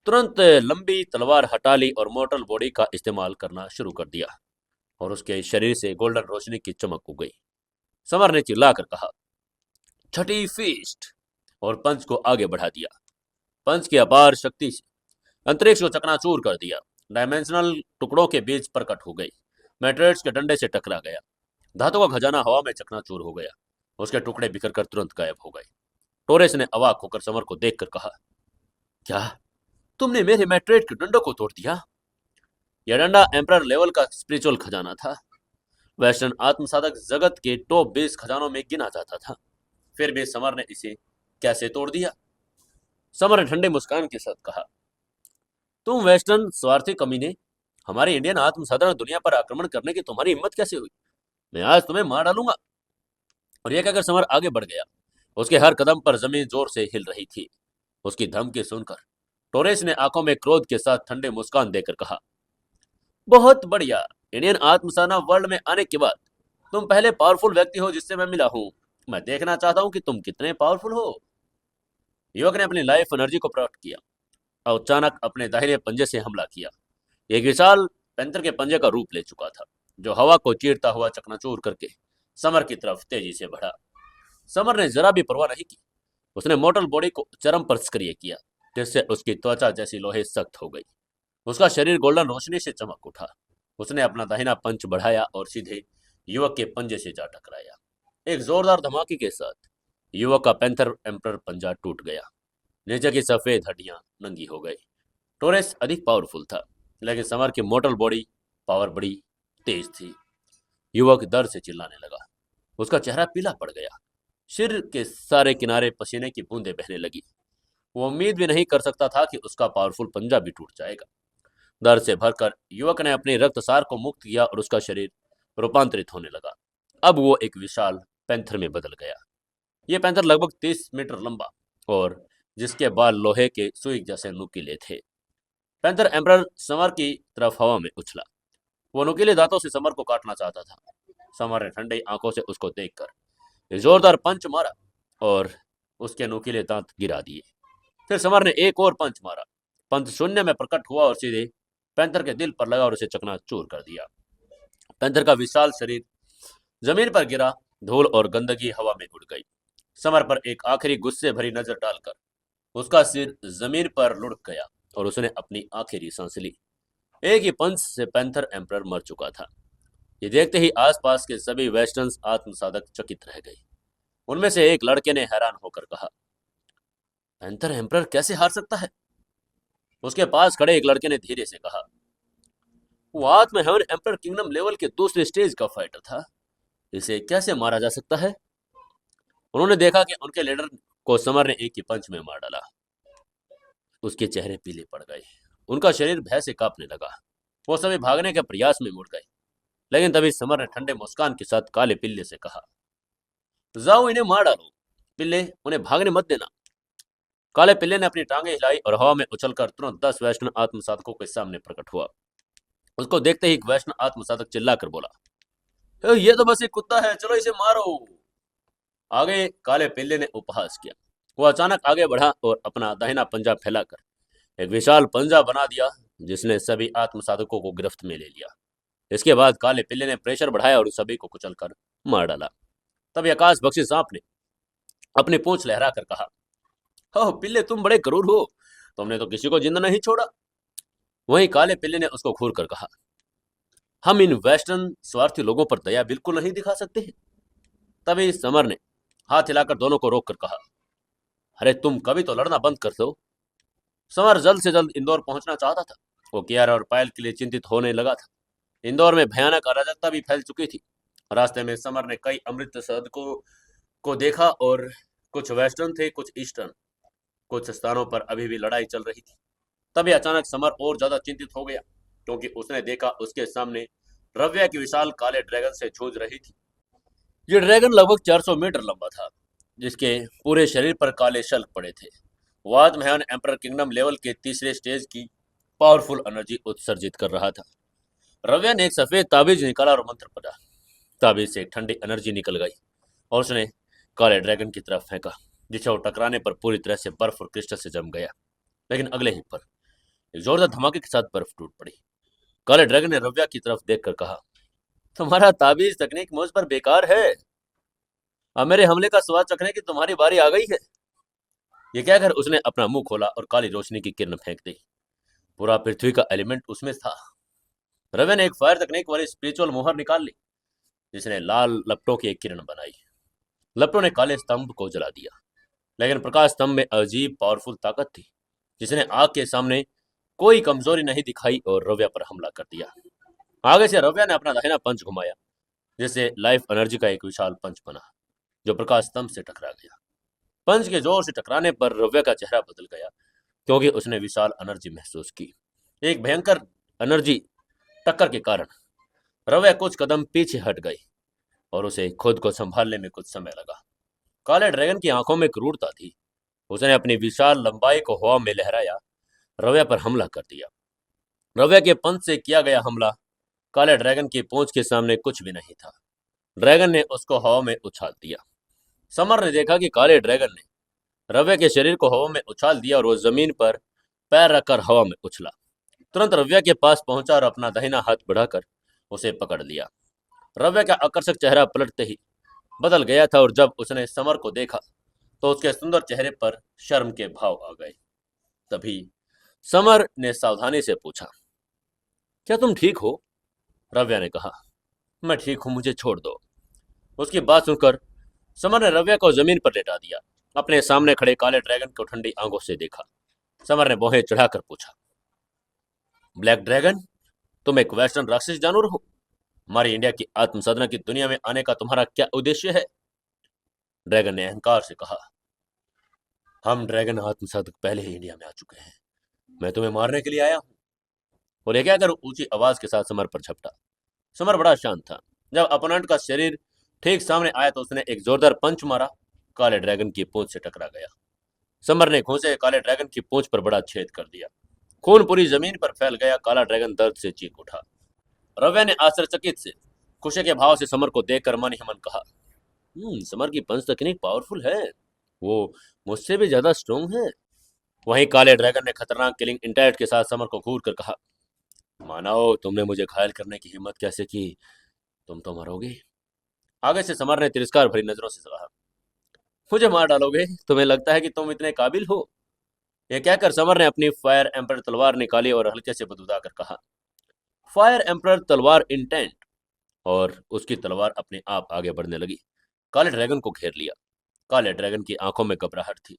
Speaker 1: तुरंत लंबी तलवार हटा ली और मोर्टल बॉडी का इस्तेमाल करना शुरू कर दिया और उसके शरीर से गोल्डन रोशनी की चमक उग गई। समर ने चिल्लाकर कहा, छठी फीस्ट, और पंच को आगे बढ़ा दिया। पंच की अपार शक्ति से अंतरिक्ष को चकनाचूर कर दिया। डायमेंशनल टुकड़ों के बीच प्रकट हो गई। मैट्रियट्स के डंडे से टकरा गया। धातु का खजाना हवा में चकनाचूर हो गया। उसके टुकड़े बिखर कर तुरंत गायब हो गए। टोरेस ने अवाक होकर समर को देखकर कहा, क्या तुमने मेरे मैट्रियट के डंडों को तोड़ दिया? यह डंडा एम्परर लेवल का स्पिरिचुअल खजाना था। वेस्टर्न आत्मसाधक जगत के टॉप 20 खजानों में गिना जाता था। फिर भी समर ने इसे कैसे तोड़ दिया? समर ने ठंडे मुस्कान के साथ कहा, तुम वेस्टर्न स्वार्थी कमीने, हमारे इंडियन आत्मसाधारण दुनिया पर आक्रमण करने की तुम्हारी हिम्मत कैसे हुई? मैं आज तुम्हें मार डालूंगा। और यह कहकर समर आगे बढ़ गया। उसके हर कदम पर जमीन जोर से हिल रही थी। उसकी धमकी सुनकर टोरेस ने आंखों में क्रोध के साथ ठंडे मुस्कान देकर कहा, बहुत बढ़िया। इंडियन आत्मसाधना वर्ल्ड में आने के बाद तुम पहले पावरफुल व्यक्ति हो जिससे मैं मिला हूं। मैं देखना चाहता हूं कि तुम कितने पावरफुल हो। युवक ने अपनी लाइफ एनर्जी को प्रकट किया और अचानक अपने दाहिने पंजे से हमला किया। एक विशाल पैंथर के पंजे का रूप ले चुका था, जो हवा को चीरता हुआ चकनाचूर करके समर की तरफ तेजी से बढ़ा। समर ने जरा भी परवाह नहीं की। उसने मोर्टल बॉडी को चरम पर सक्रिय किया, जिससे उसकी त्वचा जैसी लोहे सख्त हो गई। उसका शरीर गोल्डन रोशनी से चमक उठा। उसने अपना दाहिना पंच बढ़ाया और सीधे युवक के पंजे से जा टकराया। एक जोरदार धमाके के साथ युवक का पैंथर एम्परर पंजा टूट गया। नीचे की सफेद हड्डियां नंगी हो गई। टोरेस अधिक पावरफुल था, लेकिन समर की मोर्टल बॉडी पावर बड़ी तेज थी। युवक दर्द से चिल्लाने लगा। उसका चेहरा पीला पड़ गया। सिर के सारे किनारे पसीने की बूंदें बहने लगी। वो उम्मीद भी नहीं कर सकता था कि उसका पावरफुल पंजा भी टूट जाएगा। दर्द से भरकर युवक ने अपने रक्तसार को मुक्त किया और उसका शरीर रूपांतरित होने लगा। अब वो एक विशाल पैंथर में बदल गया। ये पैंथर लगभग 30 मीटर लंबा और जिसके बाल लोहे के सुई जैसे नुकीले थे। पैंथर एम्परर समर की तरफ हवा में उछला। वो नुकीले दांतों से समर को काटना चाहता था। समर ने ठंडी आंखों से उसको देखकर जोरदार पंच मारा और उसके नुकीले दांत गिरा दिए। फिर समर ने एक और पंच मारा। पंच शून्य में प्रकट हुआ और सीधे पैंथर के दिल पर लगा और उसे चकनाचूर कर दिया। पैंथर का विशाल शरीर जमीन पर गिरा। धूल और गंदगी हवा में उड़ गई। समर पर एक आखिरी गुस्से भरी नजर डालकर उसका सिर जमीन पर लुढ़क गया और उसने अपनी आखिरी सांस ली। एक ही पंच से पैंथर एम्परर मर चुका था। ये देखते ही आसपास के सभी वेस्टर्न आत्मसाधक चकित रह गए। उनमें से एक लड़के ने हैरान होकर कहा, पैंथर एम्परर कैसे हार सकता है? उसके पास खड़े एक लड़के ने धीरे से कहा, वो आत्म हेवन एम्परर किंगडम लेवल के दूसरे स्टेज का फाइटर था। इसे कैसे मारा जा सकता है? उन्होंने देखा कि उनके लीडर को समर ने एक ही पंच में मार डाला। उसके चेहरे पीले पड़ गए। उनका शरीर भय से कांपने लगा। वो सभी भागने के प्रयास में मुड़ गए, लेकिन तभी समर ने ठंडे मुस्कान के साथ काले पिल्ले से कहा, जाओ इन्हें मार डालो। पिल्ले, उन्हें भागने मत देना। काले पिल्ले ने अपनी टांगे हिलाई और हवा में उछलकर तुरंत 10 वैष्णव आत्मसाधकों के सामने प्रकट हुआ। उसको देखते ही एक वैष्णव आत्मसाधक चिल्लाकर बोला, ये तो बस एक कुत्ता है, चलो इसे मारो। आगे काले पिल्ले ने उपहास किया। वो अचानक आगे बढ़ा और अपना दाहिना पंजा फैलाकर एक विशाल पंजा बना दिया, जिसने सभी आत्मसाधकों को गिरफ्त में ले लिया। इसके बाद काले पिल्ले ने प्रेशर बढ़ाया और सभी को कुचलकर मार डाला। तभी आकाश बख्शी सांप ने अपनी पूंछ लहरा कर कहा, हो पिल्ले, तुम बड़े क्रूर हो, तुमने तो किसी को जिंदा नहीं छोड़ा। वहीं काले पिल्ले ने उसको घूर कर कहा, हम इन वेस्टर्न स्वार्थी लोगों पर दया बिल्कुल नहीं दिखा सकते हैं। तभी समर ने हाथ हिलाकर दोनों को रोककर कहा, अरे तुम कभी तो लड़ना बंद कर दो। समर जल्द से जल्द इंदौर पहुंचना चाहता था। वो कियारा और पायल के लिए चिंतित होने लगा था। इंदौर में भयानक अराजकता भी फैल चुकी थी। रास्ते में समर ने कई अमृत साधकों को देखा और कुछ वेस्टर्न थे, कुछ ईस्टर्न। कुछ स्थानों पर अभी भी लड़ाई चल रही थी। तभी अचानक समर और ज्यादा चिंतित हो गया, क्योंकि उसने देखा उसके सामने रव्या की विशाल काले ड्रैगन से जूझ रही थी। ये ड्रैगन लगभग 400 मीटर लंबा था, जिसके पूरे शरीर पर काले शल्क पड़े थे। वाद महन एम्पर किंगडम लेवल के तीसरे स्टेज की पावरफुल एनर्जी उत्सर्जित कर रहा था। रव्या ने एक सफेद ताबीज निकाला और मंत्र पढ़ा। ताबीज से एक ठंडी एनर्जी निकल गई और उसने काले ड्रैगन की तरफ फेंका, जिसे वो टकराने पर पूरी तरह से बर्फ और क्रिस्टल से जम गया। लेकिन अगले ही पल एक जोरदार धमाके के साथ बर्फ टूट पड़ी। काले ड्रैगन ने रव्या की तरफ देखकर कहा, तुम्हारा ताबीज तकनीक मुझ पर बेकार है। अब मेरे हमले का स्वाद चखने की तुम्हारी बारी आ गई है। ये कहकर उसने अपना मुंह खोला और काली रोशनी की किरण फेंक दी। पूरा पृथ्वी का एलिमेंट उसमें था। रवि ने एक फायर तकनीक वाली स्पिरिचुअल मोहर निकाल ली, जिसने लाल लपटों की एक किरण बनाई। लपटों ने काले स्तंभ को जला दिया, लेकिन प्रकाश स्तंभ में अजीब पावरफुल ताकत थी, जिसने आग के सामने कोई कमजोरी नहीं दिखाई और रव्या पर हमला कर दिया। आगे से रव्या ने अपना दाहिना पंच घुमाया, जिससे लाइफ एनर्जी का एक विशाल पंच बना, जो प्रकाश स्तंभ से टकरा गया। पंच के जोर से टकराने पर रव्या का चेहरा बदल गया, क्योंकि उसने विशाल एनर्जी महसूस की। एक भयंकर एनर्जी टक्कर के कारण रव्या कुछ कदम पीछे हट गई और उसे खुद को संभालने में कुछ समय लगा। काले ड्रैगन की आंखों में क्रूरता थी। उसने अपनी विशाल लंबाई को हवा में लहराया, रव्या पर हमला कर दिया। रव्या के पंच से किया गया हमला काले ड्रैगन की पूंछ के सामने कुछ भी नहीं था। ड्रैगन ने उसको हवा में उछाल दिया। समर ने देखा कि काले ड्रैगन ने रव्या के शरीर को हवा में उछाल दिया और वो जमीन पर पैर रखकर हवा में उछला। तुरंत रव्या के पास पहुंचा और अपना दाहिना हाथ बढ़ाकर उसे पकड़ लिया। रव्या का आकर्षक चेहरा पलटते ही बदल गया था और जब उसने समर को देखा तो उसके सुंदर चेहरे पर शर्म के भाव आ गए। तभी समर ने सावधानी से पूछा, क्या तुम ठीक हो? रव्या ने कहा, मैं ठीक हूं, मुझे छोड़ दो। उसकी बात सुनकर समर ने रव्या को जमीन पर लेटा दिया। अपने सामने खड़े काले ड्रैगन को ठंडी आंखों से देखा। समर ने भौहें चढ़ाकर पूछा, ब्लैक ड्रैगन, तुम एक वेस्टर्न राक्षस जानवर हो? हमारी इंडिया की आत्मसाधना की दुनिया में आने का तुम्हारा क्या उद्देश्य है? ड्रैगन ने अहंकार से कहा, हम ड्रैगन आत्मसाधक पहले ही इंडिया में आ चुके हैं। मैं तुम्हें मारने के लिए आया हूं। और ये कहकर ऊंची आवाज के साथ समर पर झपटा। समर बड़ा शांत था। जब अपोनेंट का शरीर ठीक सामने आया तो उसने एक जोरदार पंच मारा। काले ड्रैगन की पूंछ से टकरा गया। समर ने घूंसे काले ड्रैगन की पूंछ पर बड़ा छेद कर दिया। खून पूरी जमीन पर फैल गया। काला ड्रैगन दर्द से चीख उठा। रव्या ने आश्चर्यचकित से खुशी के भाव से समर को देखकर मन ही मन कहा, समर की पंच तकनीक पावरफुल है, वो मुझसे भी ज्यादा स्ट्रोंग है। वहीं काले ड्रैगन ने खतरनाक किलिंग इंटेंट के साथ समर को घूर कर कहा, मानव, तुमने मुझे घायल करने की हिम्मत कैसे की? तुम तो मरोगे। आगे से समर ने तिरस्कार भरी नजरों से कहा, मुझे मार डालोगे? तुम्हें लगता है कि तुम इतने काबिल हो? यह कहकर समर ने अपनी फायर एम्पर तलवार निकाली और हल्के से बदबूदाकर कहा, फायर एम्पर तलवार इंटेंट। और उसकी तलवार अपने आप आगे बढ़ने लगी। काले ड्रैगन को घेर लिया। काले ड्रैगन की आंखों में घबराहट थी।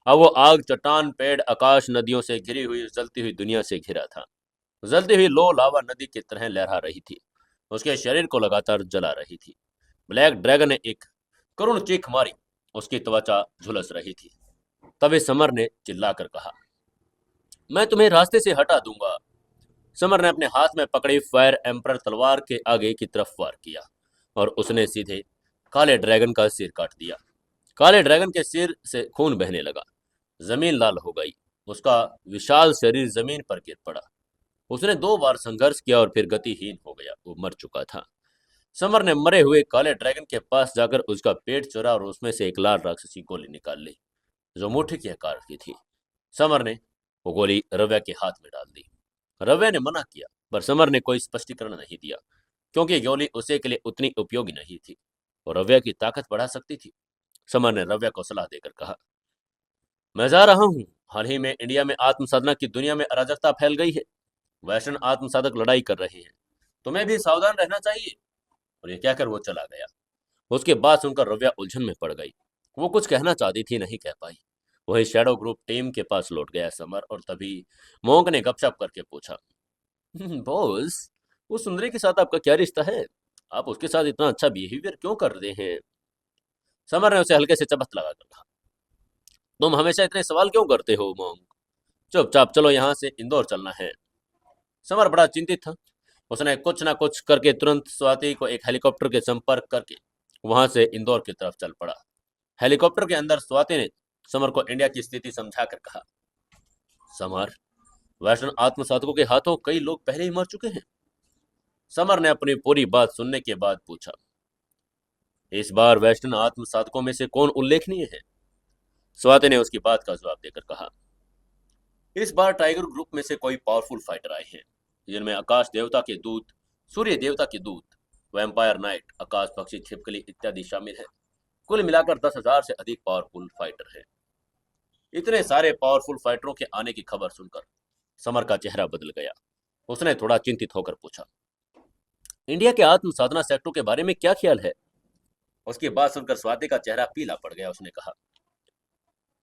Speaker 1: अब वो आग, चट्टान, पेड़, आकाश, नदियों से घिरी हुई जलती हुई दुनिया से घिरा था। जलती हुई लो लावा नदी की तरह लहरा रही थी। उसके शरीर को लगातार जला रही थी। ब्लैक ड्रैगन ने एक करुण चीख मारी। उसकी त्वचा झुलस रही थी। तभी समर ने चिल्लाकर कहा, मैं तुम्हें रास्ते से हटा दूंगा। समर ने अपने हाथ में पकड़ी फायर एम्पर तलवार के आगे की तरफ वार किया और उसने सीधे काले ड्रैगन का सिर काट दिया। काले ड्रैगन के सिर से खून बहने लगा। जमीन लाल हो गई। उसका विशाल शरीर जमीन पर गिर पड़ा। उसने 2 बार संघर्ष किया और फिर गतिहीन हो गया। वो मर चुका था। समर ने मरे हुए काले ड्रैगन के पास जाकर उसका पेट चुरा और उसमें से एक लाल राक्षसी गोली निकाल ली, जो मुट्ठी के आकार की थी। समर ने वो गोली रव्या के हाथ में डाल दी। रव्या ने मना किया, पर समर ने कोई स्पष्टीकरण नहीं दिया, क्योंकि गोली उसे के लिए उतनी उपयोगी नहीं थी और रव्या की ताकत बढ़ा सकती थी। समर ने रव्या को सलाह देकर कहा, मैं जा रहा हूँ। हाल ही में इंडिया में आत्मसाधना की दुनिया में अराजकता फैल गई है। वेस्टर्न आत्मसाधक लड़ाई कर रहे हैं। तुम्हें भी सावधान रहना चाहिए। और ये कहकर वो चला गया। उसके बाद सुनकर रव्या उलझन में पड़ गई। वो कुछ कहना चाहती थी, नहीं कह पाई। वही शैडो ग्रुप टीम के पास लौट गया समर, और तभी मोंक ने गपशप करके पूछा, बॉस, उस सुंदरी के साथ आपका क्या रिश्ता है? आप उसके साथ इतना अच्छा बिहेवियर क्यों कर रहे हैं? समर ने उसे हल्के से चपत लगाकर कहा, तुम हमेशा इतने सवाल क्यों करते हो मोंग? चुपचाप चलो, यहाँ से इंदौर चलना है। समर बड़ा चिंतित था। उसने कुछ ना कुछ करके तुरंत स्वाति को एक हेलीकॉप्टर के संपर्क करके वहां से इंदौर की तरफ चल पड़ा। हेलीकॉप्टर के अंदर स्वाति ने समर को इंडिया की स्थिति समझाकर कहा, समर, वैष्णव आत्मसाधकों के हाथों कई लोग पहले ही मर चुके हैं। समर ने अपनी पूरी बात सुनने के बाद पूछा, इस बार वैष्णव आत्मसाधकों में से कौन उल्लेखनीय है? स्वाति ने उसकी बात का जवाब देकर कहा, इस बार टाइगर ग्रुप में से कोई पावरफुल फाइटर आए हैं, जिनमें आकाश देवता के दूत, सूर्य देवता के दूत, वैम्पायर नाइट, आकाश पक्षी, छिपकली इत्यादि शामिल है। कुल मिलाकर 10,000 से अधिक पावरफुल फाइटर हैं। इतने सारे पावरफुल फाइटरों के आने की खबर सुनकर समर का चेहरा बदल गया। उसने थोड़ा चिंतित होकर पूछा, इंडिया के आत्म साधना सेक्टर के बारे में क्या ख्याल है? उसकी बात सुनकर स्वाति का चेहरा पीला पड़ गया। उसने कहा,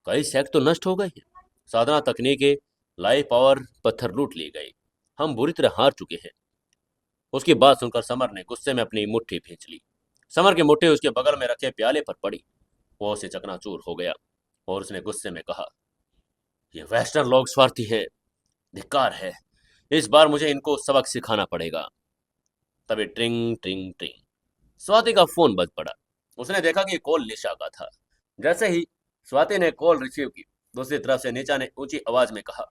Speaker 1: कई सेक्ट तो नष्ट हो गए हैं, साधना तकनीकें, लाइफ पावर पत्थर लूट लिए गए, हम बुरी तरह हार चुके हैं। उसकी बात सुनकर समर ने गुस्से में अपनी मुट्ठी खींच ली। समर की मुट्ठी उसके बगल में रखे प्याले पर पड़ी। वो उसे चकनाचूर हो गया और उसने गुस्से में कहा, ये वेस्टर्न लोग स्वार्थी है, धिक्कार है, इस बार मुझे इनको सबक सिखाना पड़ेगा। तभी ट्रिंग ट्रिंग ट्रिंग स्वाति का फोन बज पड़ा। उसने देखा कि कॉल निशा का था। जैसे ही स्वाति ने कॉल रिसीव की, दूसरी तरफ से निशा ने ऊंची आवाज में कहा,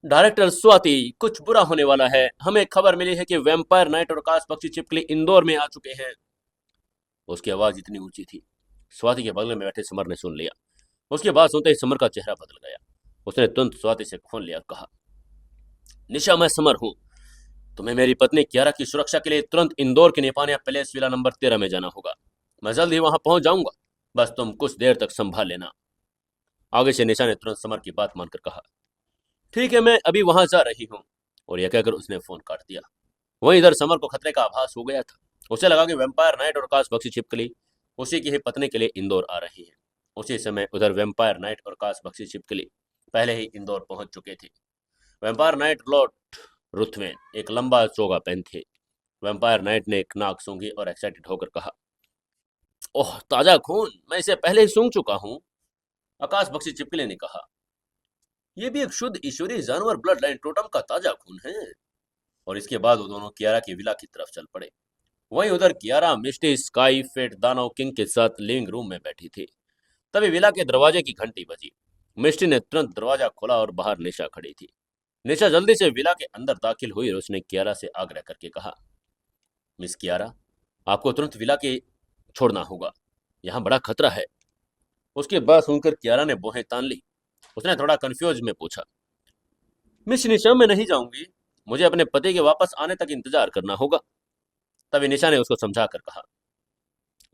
Speaker 1: डायरेक्टर स्वाति, कुछ बुरा होने वाला है। हमें खबर मिली है कि वैम्पायर नाइट और आकाश पक्षी छिपकली इंदौर में आ चुके हैं। उसकी आवाज इतनी ऊंची थी, स्वाति के बगल में बैठे समर ने सुन लिया। उसकी बात सुनते ही समर का चेहरा बदल गया। उसने तुरंत स्वाति से फोन लिया, कहा, निशा, मैं समर हूं। तुम्हें मेरी पत्नी कियारा की सुरक्षा के लिए तुरंत इंदौर के नेपानिया पैलेस विला नंबर 13 में जाना होगा। मैं जल्द ही वहां पहुंच जाऊंगा, बस तुम कुछ देर तक संभाल लेना। आगे से निशा ने तुरंत समर की बात मानकर कहा, ठीक है, मैं अभी वहां जा रही हूँ। और यह कहकर उसने फोन काट दिया। वहीं इधर समर को खतरे का आभास हो गया था। उसे लगा कि वैम्पायर नाइट और आकाश पक्षी छिपकली उसी की ही पत्नी के लिए इंदौर आ रही है। उसी समय उधर वैम्पायर नाइट और आकाश पक्षी छिपकली पहले ही इंदौर पहुंच चुके थे। वैम्पायर नाइट लॉर्ड रुथवेन एक लंबा चोगा पहन थे। वैम्पायर नाइट ने एक नाक सूंघी और एक्साइटेड होकर कहा, ओह ताजा खून, मैं इसे पहले ही सूंघ चुका हूं। आकाश पक्षी छिपकली ने कहा, यह भी एक शुद्ध ईश्वरीय जानवर ब्लड लाइन टोटम का ताजा खून है। और इसके बाद वो दोनों कियारा की विला की तरफ चल पड़े। वहीं उधर कियारा मिस्टी स्काई फेट दानव किंग के साथ लिविंग रूम में बैठी थी। तभी विला के दरवाजे की घंटी बजी। मिस्टी ने तुरंत दरवाजा खोला और बाहर निशा खड़ी थी। निशा जल्दी से विला के अंदर दाखिल हुई और उसने कियारा से आग्रह करके कहा, मिस कियारा, आपको तुरंत विला के छोड़ना होगा, यहाँ बड़ा खतरा है। उसकी बात सुनकर कियारा ने बोहें तान ली। उसने थोड़ा कंफ्यूज में पूछा, मिस निशा, मैं नहीं जाऊंगी, मुझे अपने पति के वापस आने तक इंतजार करना होगा। तभी निशा ने उसको समझा कर कहा,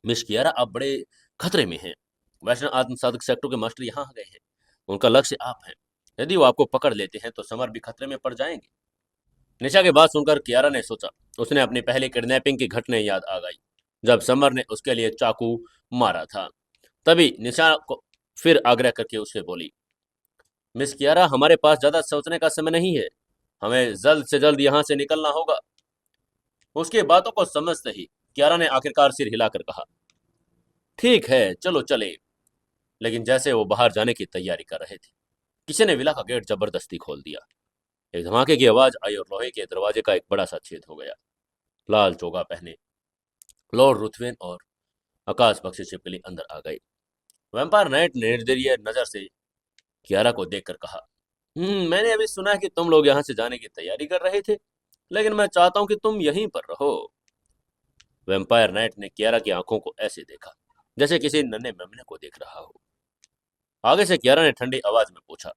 Speaker 1: मिस कियारा, आप बड़े खतरे में हैं। वैष्णव आत्मसाधक सेक्टर के मास्टर यहाँ आ गए हैं। उनका लक्ष्य आप हैं। यदि वो आपको पकड़ लेते हैं तो समर भी खतरे में पड़ जाएंगे। निशा की बात सुनकर कियारा ने सोचा। उसने अपनी पहली किडनैपिंग की घटना याद आ गई, जब समर ने उसके लिए चाकू मारा था। तभी निशा को फिर आग्रह करके उससे बोली, मिस कियारा, हमारे पास ज्यादा सोचने का समय नहीं है, हमें जल्द से जल्द यहाँ से निकलना होगा। उसकी बातों को समझते ही कियारा ने आखिरकार सिर हिलाकर कहा, ठीक है, चलो चले। लेकिन जैसे वो बाहर जाने की तैयारी कर रहे थे, किसी ने विला का गेट जबरदस्ती खोल दिया। एक धमाके की आवाज आई और लोहे के दरवाजे का एक बड़ा सा छेद हो गया। लाल चोगा पहने लॉर्ड रुथवेन और आकाश पक्षी छिपकली अंदर आ गई। वैम्पायर नाइट ने निर्दयी नजर से कियारा को देखकर कहा, मैंने अभी सुना है कि तुम लोग यहाँ से जाने की तैयारी कर रहे थे, लेकिन मैं चाहता हूँ कि तुम यहीं पर रहो। वैम्पायर नाइट ने कियारा की आंखों को ऐसे देखा जैसे किसी नन्हे मेमने को देख रहा हो। आगे से कियारा ने ठंडी आवाज में पूछा,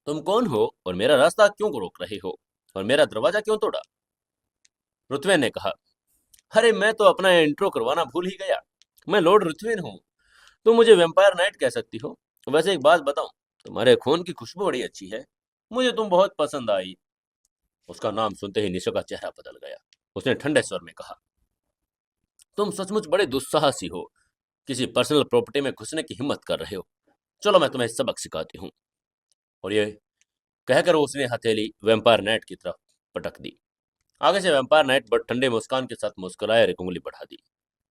Speaker 1: तुम कौन हो और मेरा रास्ता क्यों रोक रहे हो और मेरा दरवाजा क्यों तोड़ा? रुथवेन ने कहा, अरे मैं तो अपना इंट्रो करवाना भूल ही गया। मैं लॉर्ड रुथवेन हूँ। तुम मुझे वैम्पायर नाइट कह सकती हो। वैसे एक बात बताऊं, तुम्हारे खून की खुशबू बड़ी अच्छी है, मुझे तुम बहुत पसंद आई। उसका नाम सुनते ही निशा का चेहरा बदल गया। उसने ठंडे स्वर में कहा, तुम सचमुच बड़े दुस्साहसी हो, किसी पर्सनल प्रॉपर्टी में घुसने की हिम्मत कर रहे हो। चलो मैं तुम्हें सबक सिखाती हूँ। और ये कहकर उसने हथेली वैम्पायर नाइट की तरफ पटक दी। आगे से वैम्पायर नाइट बड़ ठंडे मुस्कान के साथ मुस्कुराए और एक उंगली बढ़ा दी,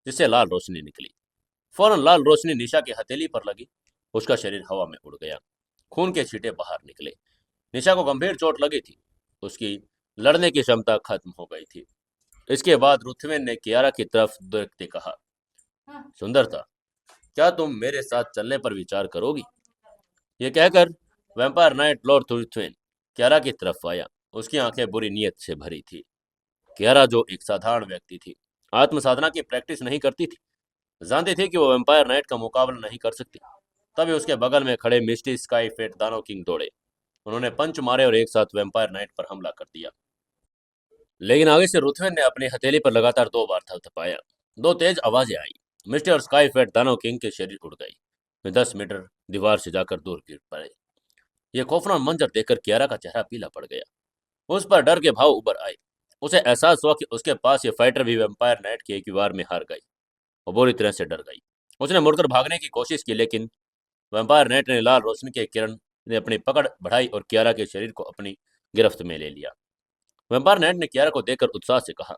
Speaker 1: जिससे लाल रोशनी निकली। फौरन लाल रोशनी निशा की हथेली पर लगी। उसका शरीर हवा में उड़ गया। खून के छींटे बाहर निकले। निशा को गंभीर चोट लगी थी। उसकी लड़ने की क्षमता खत्म हो गई थी। इसके बाद रुथवेन ने कियारा की तरफ देखते कहा, सुंदरता, क्या तुम मेरे साथ चलने पर विचार करोगी? ये कहकर वैम्पायर नाइट लॉर्ड रुथवेन कियारा की तरफ आया। उसकी आंखें बुरी नीयत से भरी थी। कियारा, जो एक साधारण व्यक्ति थी, आत्म साधना की प्रैक्टिस नहीं करती थी, जानती थी कि वो वैम्पायर नाइट का मुकाबला नहीं कर सकती। तभी उसके बगल में खड़े मिस्टी स्काई फेट दानव किंग दौड़े। उन्होंने पंच मारे और एक साथ वैम्पायर नाइट पर हमला कर दिया। लेकिन आगे से रुथवेन ने अपनी हथेली पर लगातार 2 बार थपथपाया। 2 तेज आवाजें आई। मिस्टी और स्काई फेट दानव किंग के शरीर उड़ गई। वे 10 मीटर दीवार से जाकर दूर गिर पड़े। यह खौफनाक मंजर देखकर कियारा का चेहरा पीला पड़ गया। उस पर डर के भाव उभर आए। उसे एहसास हुआ कि उसके पास ये फाइटर भी वैम्पायर नाइट की एक ही वार में हार गई और बुरी तरह से डर गई। उसने मुड़कर भागने की कोशिश की, लेकिन वैम्पायर नाइट ने लाल रोशनी के किरण ने अपनी पकड़ बढ़ाई और कियारा के शरीर को अपनी गिरफ्त में ले लिया। वैम्पायर नाइट ने कियारा को देखकर उत्साह से कहा,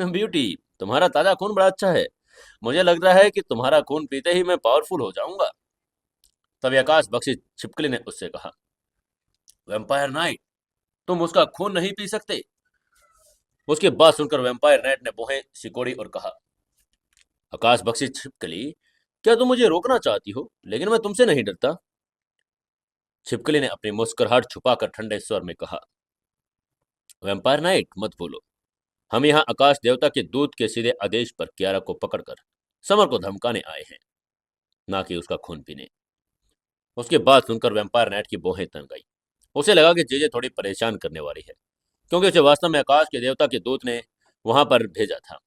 Speaker 1: ब्यूटी, तुम्हारा ताजा खून बड़ा अच्छा है। मुझे लग रहा है कि तुम्हारा खून पीते ही मैं पावरफुल हो जाऊंगा। तभी आकाश बख्शी छिपकली ने उससे कहा, वैम्पायर नाइट, तुम उसका खून नहीं पी सकते। उसकी बात सुनकर वैम्पायर नाइट ने भौहें सिकोड़ी और कहा, आकाश बख्शी छिपकली, क्या तुम मुझे रोकना चाहती हो? लेकिन मैं तुमसे नहीं डरता। छिपकली ने अपनी मुस्कुराहट छुपाकर ठंडे स्वर में कहा, वैम्पायर नाइट, मत बोलो। हम यहाँ आकाश देवता के दूत के सीधे आदेश पर कियारा को पकड़कर समर को धमकाने आए हैं, ना कि उसका खून पीने। उसकी बात सुनकर वैम्पायर नाइट की भौहें तन गई। उसे लगा कि चीजें थोड़ी परेशान करने वाली है, क्योंकि उसे वास्तव में आकाश के देवता के दूत ने वहां पर भेजा था।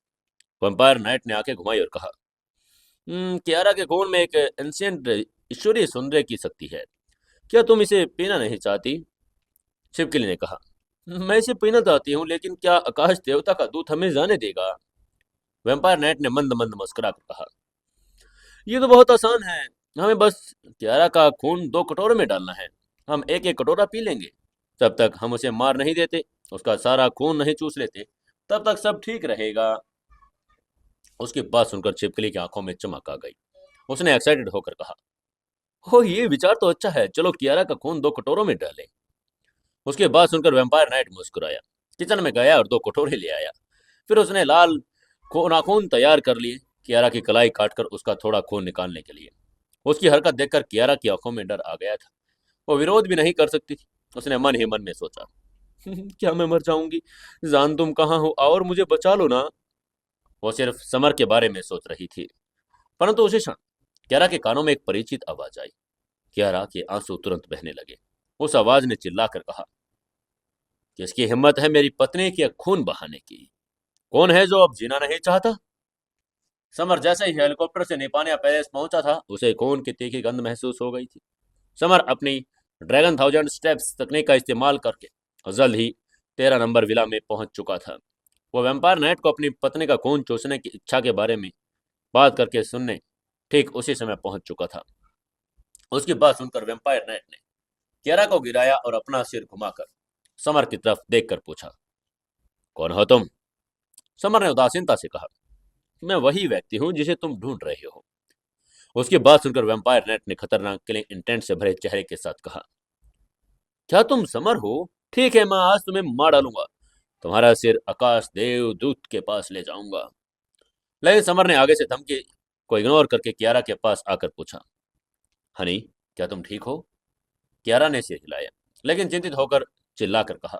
Speaker 1: वैम्पायर नाइट ने आंखें घुमाई और कहा, कियारा के खून में एक एंशिएंट ईश्वरीय सौंदर्य की शक्ति है। क्या तुम इसे पीना नहीं चाहती? छिपकली ने कहा, मैं इसे पीना चाहती हूँ, लेकिन क्या आकाश देवता का दूत हमें जाने देगा? वैम्पायर नाइट ने मंद मंद मुस्कुरा कर कहा, ये तो बहुत आसान है। हमें बस कियारा का खून 2 कटोरे में डालना है। हम एक एक कटोरा पी लेंगे। जब तक हम उसे मार नहीं देते, उसका सारा खून नहीं चूस लेते, तब तक सब ठीक रहेगा। उसकी बात सुनकर छिपकली की आंखों में चमक आ गई। उसने एक्साइटेड होकर कहा, हो, ये विचार तो अच्छा है। चलो कियारा का खून 2 कटोरों में डालें। उसकी बात सुनकर वैम्पायर नाइट मुस्कुराया, किचन में गया और 2 कटोरे ले आया। फिर उसने लाल नाखून तैयार कर लिए, कियारा की कलाई काटकर उसका थोड़ा खून निकालने के लिए। उसकी हरकत देखकर कियारा की आंखों में डर आ गया था। वो विरोध भी नहीं कर सकती थी। उसने मन ही मन में सोचा, क्या मैं मर जाऊंगी? जान, तुम कहाँ हो? और मुझे बचा लो ना। वो सिर्फ समर के बारे में सोच रही थी। परंतु उसी क्षण कियारा के कानों में एक परिचित आवाज आई। कियारा के आंसू तुरंत बहने लगे। उस आवाज ने चिल्लाकर कहा, किसकी हिम्मत है मेरी पत्नी के खून बहाने की? कौन है जो अब जीना नहीं चाहता? समर जैसे ही हेलीकॉप्टर से निपानिया पैलेस पहुंचा था, उसे खून की तीखी गंध महसूस हो गई थी। समर अपनी ड्रैगन 1000 स्टेप्स तकनीक का इस्तेमाल करके जल्द ही 13 नंबर विला में पहुंच चुका था। वो वैम्पायर नाइट को अपनी पत्नी का खून चूसने की इच्छा के बारे में बात करके सुनने ठीक उसी समय पहुंच चुका था। उसकी बात सुनकर वैम्पायर नाइट ने कियारा को गिराया और अपना सिर घुमाकर समर की तरफ देखकर पूछा, कौन हो तुम? समर ने उदासीनता से कहा, मैं वही व्यक्ति हूं जिसे तुम ढूंढ रहे हो। उसकी बात सुनकर वैम्पायर नेट ने खतरनाक किलिंग इंटेंट से भरे चेहरे के साथ कहा, क्या तुम समर हो? ठीक है, मैं आज तुम्हें मार डालूंगा। तुम्हारा सिर आकाश देव दूत के पास ले जाऊंगा। लेकिन समर ने आगे से धमकी को इग्नोर करके कियारा के पास आकर पूछा, हनी, क्या तुम ठीक हो? कियारा ने सिर हिलाया, लेकिन चिंतित होकर चिल्लाकर कहा,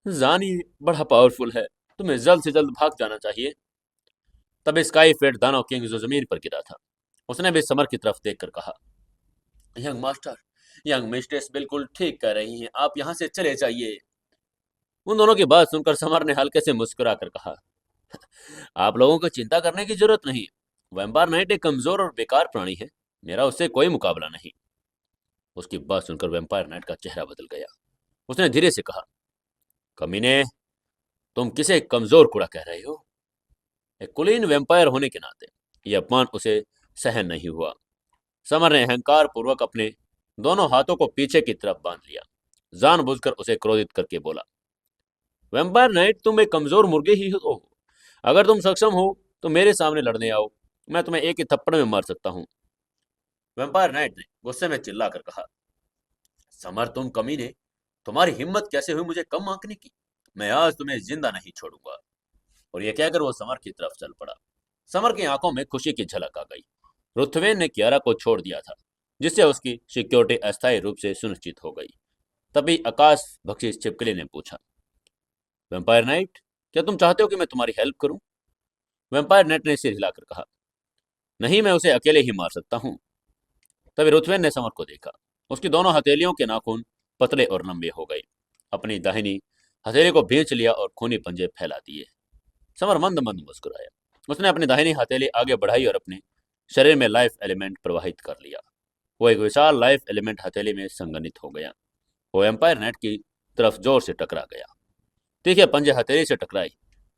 Speaker 1: जानी बड़ा पावरफुल है। तुम्हें जल्द से जल्द भाग जाना चाहिए। तब स्काई फेट दानव किंग जो जमीन पर गिरा था, उसने भी समर की तरफ देखकर कहा, यंग मास्टर, यंग मिस्ट्रेस बिल्कुल ठीक कह रही हैं, आप यहाँ से चले जाइए। उन दोनों की बात सुनकर समर ने हल्के से मुस्कुरा कर कहा, आप लोगों को चिंता करने की जरूरत नहीं। वैम्पायर नाइट एक कमजोर और बेकार प्राणी है। मेरा उससे कोई मुकाबला नहीं। उसकी बात सुनकर वैम्पायर नाइट का चेहरा बदल गया। उसने धीरे से कहा, कमीने, तुम किसे कमजोर कूड़ा कह रहे हो? एक कुलीन वैम्पायर होने के नाते यह अपमान उसे सहन नहीं हुआ। समर ने अहंकार पूर्वक अपने दोनों हाथों को पीछे की तरफ बांध लिया, जानबूझकर उसे क्रोधित करके बोला, वैम्पायर नाइट, तुम एक कमजोर मुर्गे ही हो। अगर तुम सक्षम हो तो मेरे सामने लड़ने आओ। मैं तुम्हें एक ही थप्पड़ में मार सकता हूँ। वैम्पायर नाइट ने गुस्से में चिल्लाकर कहा, समर तुम कमीने, तुम्हारी हिम्मत कैसे हुई मुझे कम आंकने की? मैं आज तुम्हें जिंदा नहीं छोड़ूंगा। और यह कहकर वो समर की तरफ चल पड़ा। समर की आंखों में खुशी की झलक आ गई। रुथवेन ने कियारा को छोड़ दिया था, जिससे उसकी सिक्योरिटी अस्थायी रूप से सुनिश्चित हो गई। तभी आकाश भक्षी छिपकली ने पूछा, वैम्पायर नाइट, क्या तुम चाहते हो कि मैं तुम्हारी हेल्प करूं? वैम्पायर नाइट ने सिर हिलाकर कहा, नहीं, मैं उसे अकेले ही मार सकता हूं। तभी रुथवेन ने समर को देखा। उसकी दोनों हथेलियों के नाखून पतले और लंबे हो गए। अपनी दाहिनी हथेली को भींच लिया और खूनी पंजे फैला दिए। समर मंद मंद मुस्कुराया। उसने अपनी दाहिनी हथेली आगे बढ़ाई और अपने शरीर में लाइफ एलिमेंट प्रवाहित कर लिया। वो एक विशाल लाइफ एलिमेंट हथेली में संगठित हो गया। वो एम्पायर नेट की तरफ जोर से टकरा गया। तीखे पंजे हथेली से टकराई।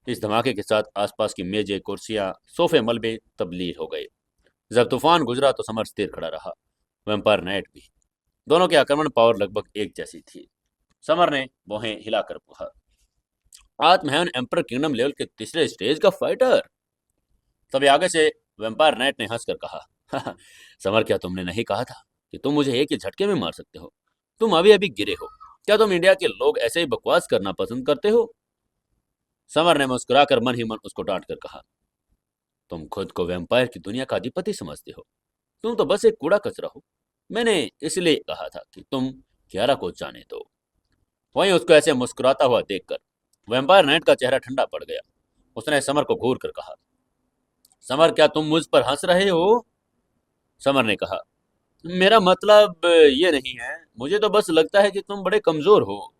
Speaker 1: इस धमाके के साथ आसपास की मेजें, कुर्सियां, सोफे, मलबे तब्दील हो गए। जब तूफान गुजरा तो समर स्थिर खड़ा रहा, वैम्पायर नाइट भी। दोनों की आक्रमण पावर लगभग एक जैसी थी। समर ने भौहें हिलाकर कहा, आज मैं एम्पर किंगडम लेवल के तीसरे स्टेज का फाइटर। तभी आगे से वैम्पायर नाइट ने हंसकर कहा, समर, क्या तुमने नहीं कहा था कि तुम मुझे एक ही झटके में मार सकते हो? तुम अभी अभी गिरे हो। क्या तुम इंडिया के लोग ऐसे ही बकवास करना पसंद करते हो? समर ने मुस्कुराकर मन ही मन उसको डांट कर कहा, तुम खुद को वैम्पायर की दुनिया का अधिपति समझते हो। तुम तो बस एक कूड़ा कचरा हो। मैंने इसलिए कहा था कि तुम कियारा को जाने दो। वहीं उसको ऐसे मुस्कुराता हुआ देखकर वैम्पायर नाइट का चेहरा ठंडा पड़ गया। उसने समर को घूर कर कहा, समर, क्या तुम मुझ पर हंस रहे हो? समर ने कहा, मेरा मतलब ये नहीं है। मुझे तो बस लगता है कि तुम बड़े कमजोर हो।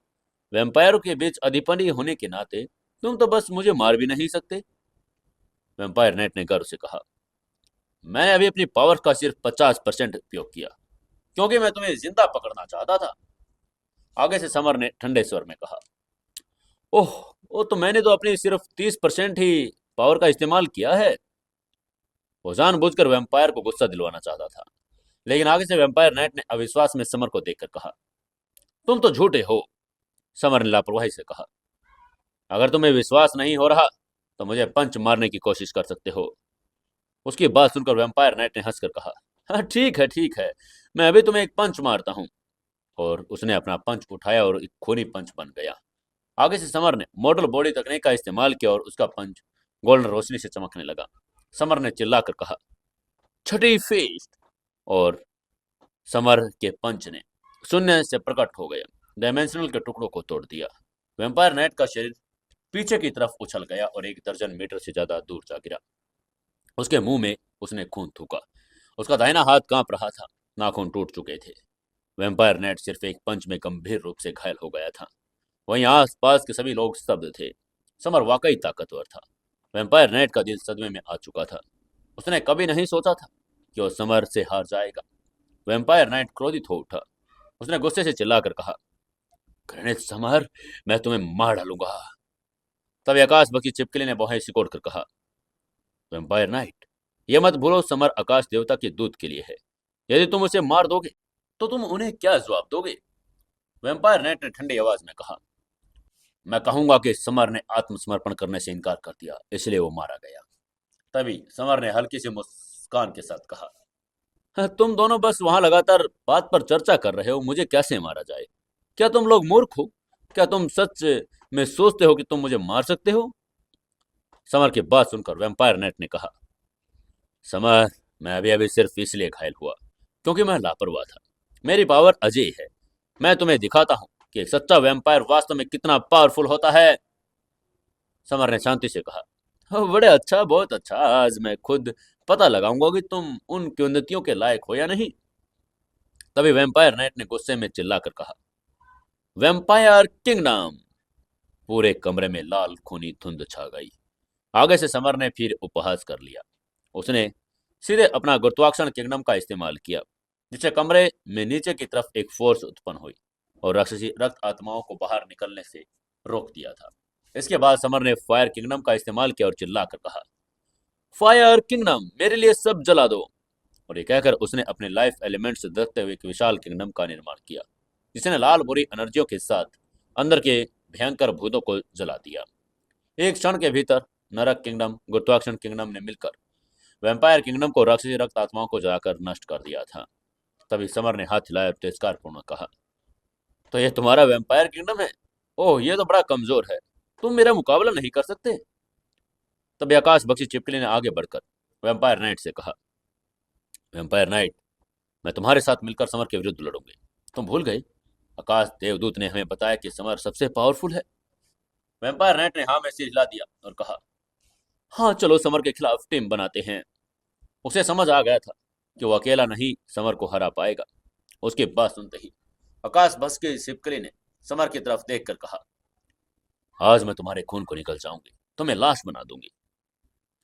Speaker 1: वैम्पायरों के बीच अधिपति होने के नाते तुम तो बस मुझे मार भी नहीं सकते। वैम्पायर नाइट ने गर्व से कहा, मैंने अभी अपनी पावर का सिर्फ 50% उपयोग किया, क्योंकि मैं तुम्हें जिंदा पकड़ना चाहता था। आगे से समर ने ठंडे स्वर में कहा, ओह, वो तो मैंने तो अपनी सिर्फ 30% ही पावर का इस्तेमाल किया है। वो जानबूझकर वैम्पायर को गुस्सा दिलवाना चाहता था, लेकिन आगे से वैम्पायर नाइट ने अविश्वास में समर को देखकर कहा, तुम तो झूठे हो। समर ने लापरवाही से कहा, अगर तुम्हें विश्वास नहीं हो रहा तो मुझे पंच मारने की कोशिश कर सकते हो। उसकी बात सुनकर वैम्पायर नाइट ने हंसकर कहा, हाँ ठीक है ठीक है, मैं अभी तुम्हें एक पंच मारता हूँ। और उसने अपना पंच उठाया और एक खूनी पंच बन गया। आगे से समर ने मॉडल बॉडी तकनीक का इस्तेमाल किया और उसका पंच गोल्डन रोशनी से चमकने लगा। समर ने चिल्लाकर कहा, छठी फीस्ट। और समर के पंच ने शून्य से प्रकट हो गया, डायमेंशनल के टुकड़ों को तोड़ दिया। वैम्पायर नाइट का शरीर पीछे की तरफ उछल गया और 1 दर्जन मीटर से ज्यादा दूर जा गिरा। उसके मुंह में उसने खून थूका। उसका दाहिना हाथ कांप रहा था, नाखून टूट चुके थे। वैम्पायर नेट सिर्फ एक पंच में गंभीर रूप से घायल हो गया था। वहीं आस पास के सभी लोग स्तब्ध थे। समर वाकई ताकतवर था। वैम्पायर नेट का दिल सदमे में आ चुका था। उसने कभी नहीं सोचा था कि वो समर से हार जाएगा। वैम्पायर नाइट क्रोधित हो उठा। उसने गुस्से से चिल्लाकर कहा, घृणित समर, मैं तुम्हें मार डालूंगा। तभी आकाश बकी छिपकली ने बाहें सिकोड़ कर कहा, वैम्पायर नाइट, ये मत भूलो, समर आकाश देवता के दूत के लिए है। यदि तुम उसे मार दोगे तो तुम उन्हें क्या जवाब दोगे? वैम्पायर नाइट ने ठंडी आवाज में कहा, मैं कहूंगा कि समर ने आत्मसमर्पण करने से इनकार कर दिया, इसलिए वो मारा गया। तभी समर ने हल्की सी मुस्कान के साथ कहा, "हाँ, तुम दोनों बस वहां लगातार बात पर चर्चा कर रहे हो, मुझे कैसे मारा जाए? क्या तुम लोग मूर्ख हो? क्या तुम सच में सोचते हो कि तुम मुझे मार सकते हो?" समर की बात सुनकर वैम्पायर नेट ने कहा, समर, मैं अभी अभी सिर्फ इसलिए घायल हुआ क्योंकि मैं लापरवाह था। मेरी पावर अजय है। मैं तुम्हें दिखाता हूं कि एक सच्चा वैम्पायर वास्तव में कितना पावरफुल होता है। समर ने शांति से कहा, "हाँ, बड़े अच्छा, बहुत अच्छा। आज मैं खुद पता लगाऊंगा कि तुम उन किंवदंतियों के लायक हो या नहीं। तभी वैम्पायर नाइट ने गुस्से में चिल्लाकर कहा, वैम्पायर किंगडम। पूरे कमरे में लाल खूनी धुंध छा गई। आगे से समर ने फिर उपहास कर लिया। उसने सीधे अपना गुरुत्वाकर्षण किंगडम का इस्तेमाल किया, जिससे कमरे में नीचे की तरफ एक फोर्स उत्पन्न हुई और राक्षसी रक्त आत्माओं को बाहर निकलने से रोक दिया था। इसके बाद समर ने फायर किंगडम का इस्तेमाल किया और चिल्लाकर कहा, फायर किंगडम, मेरे लिए सब जला दो। और ये कहकर उसने अपने लाइफ एलिमेंट से धकते हुए एक विशाल किंगडम का निर्माण किया, जिसने लाल बुरी एनर्जियों के साथ अंदर के भयंकर भूतों को जला दिया। एक क्षण के भीतर नरक किंगडम, गुरुत्वाकर्षण किंगडम ने मिलकर वैम्पायर किंगडम को राक्षसी रक्त आत्माओं को जलाकर नष्ट कर दिया था। तभी समर ने हाथ हिलाया और तिरस्कारपूर्ण कहा, तो ये तुम्हारा वैम्पायर किंगडम है? ओह, ये तो बड़ा कमजोर है। तुम मेरा मुकाबला नहीं कर सकते। तभी आकाश बख्शी छिपकली ने आगे बढ़कर वैम्पायर नाइट से कहा, वैम्पायर नाइट, मैं तुम्हारे साथ मिलकर समर के विरुद्ध लड़ूंगी। तुम भूल गए? आकाश देवदूत ने हमें बताया कि समर सबसे पावरफुल है। वैम्पायर नाइट ने हाँ में सिर हिला दिया और कहा, हाँ चलो समर के खिलाफ टीम बनाते हैं। उसे समझ आ गया था कि वो अकेला नहीं समर को हरा पाएगा। उसकी बात सुनते ही आकाश बस के छिपकली ने समर की तरफ देखकर कहा, आज मैं तुम्हारे खून को निकल जाऊंगी, तुम्हें लाश बना दूंगी।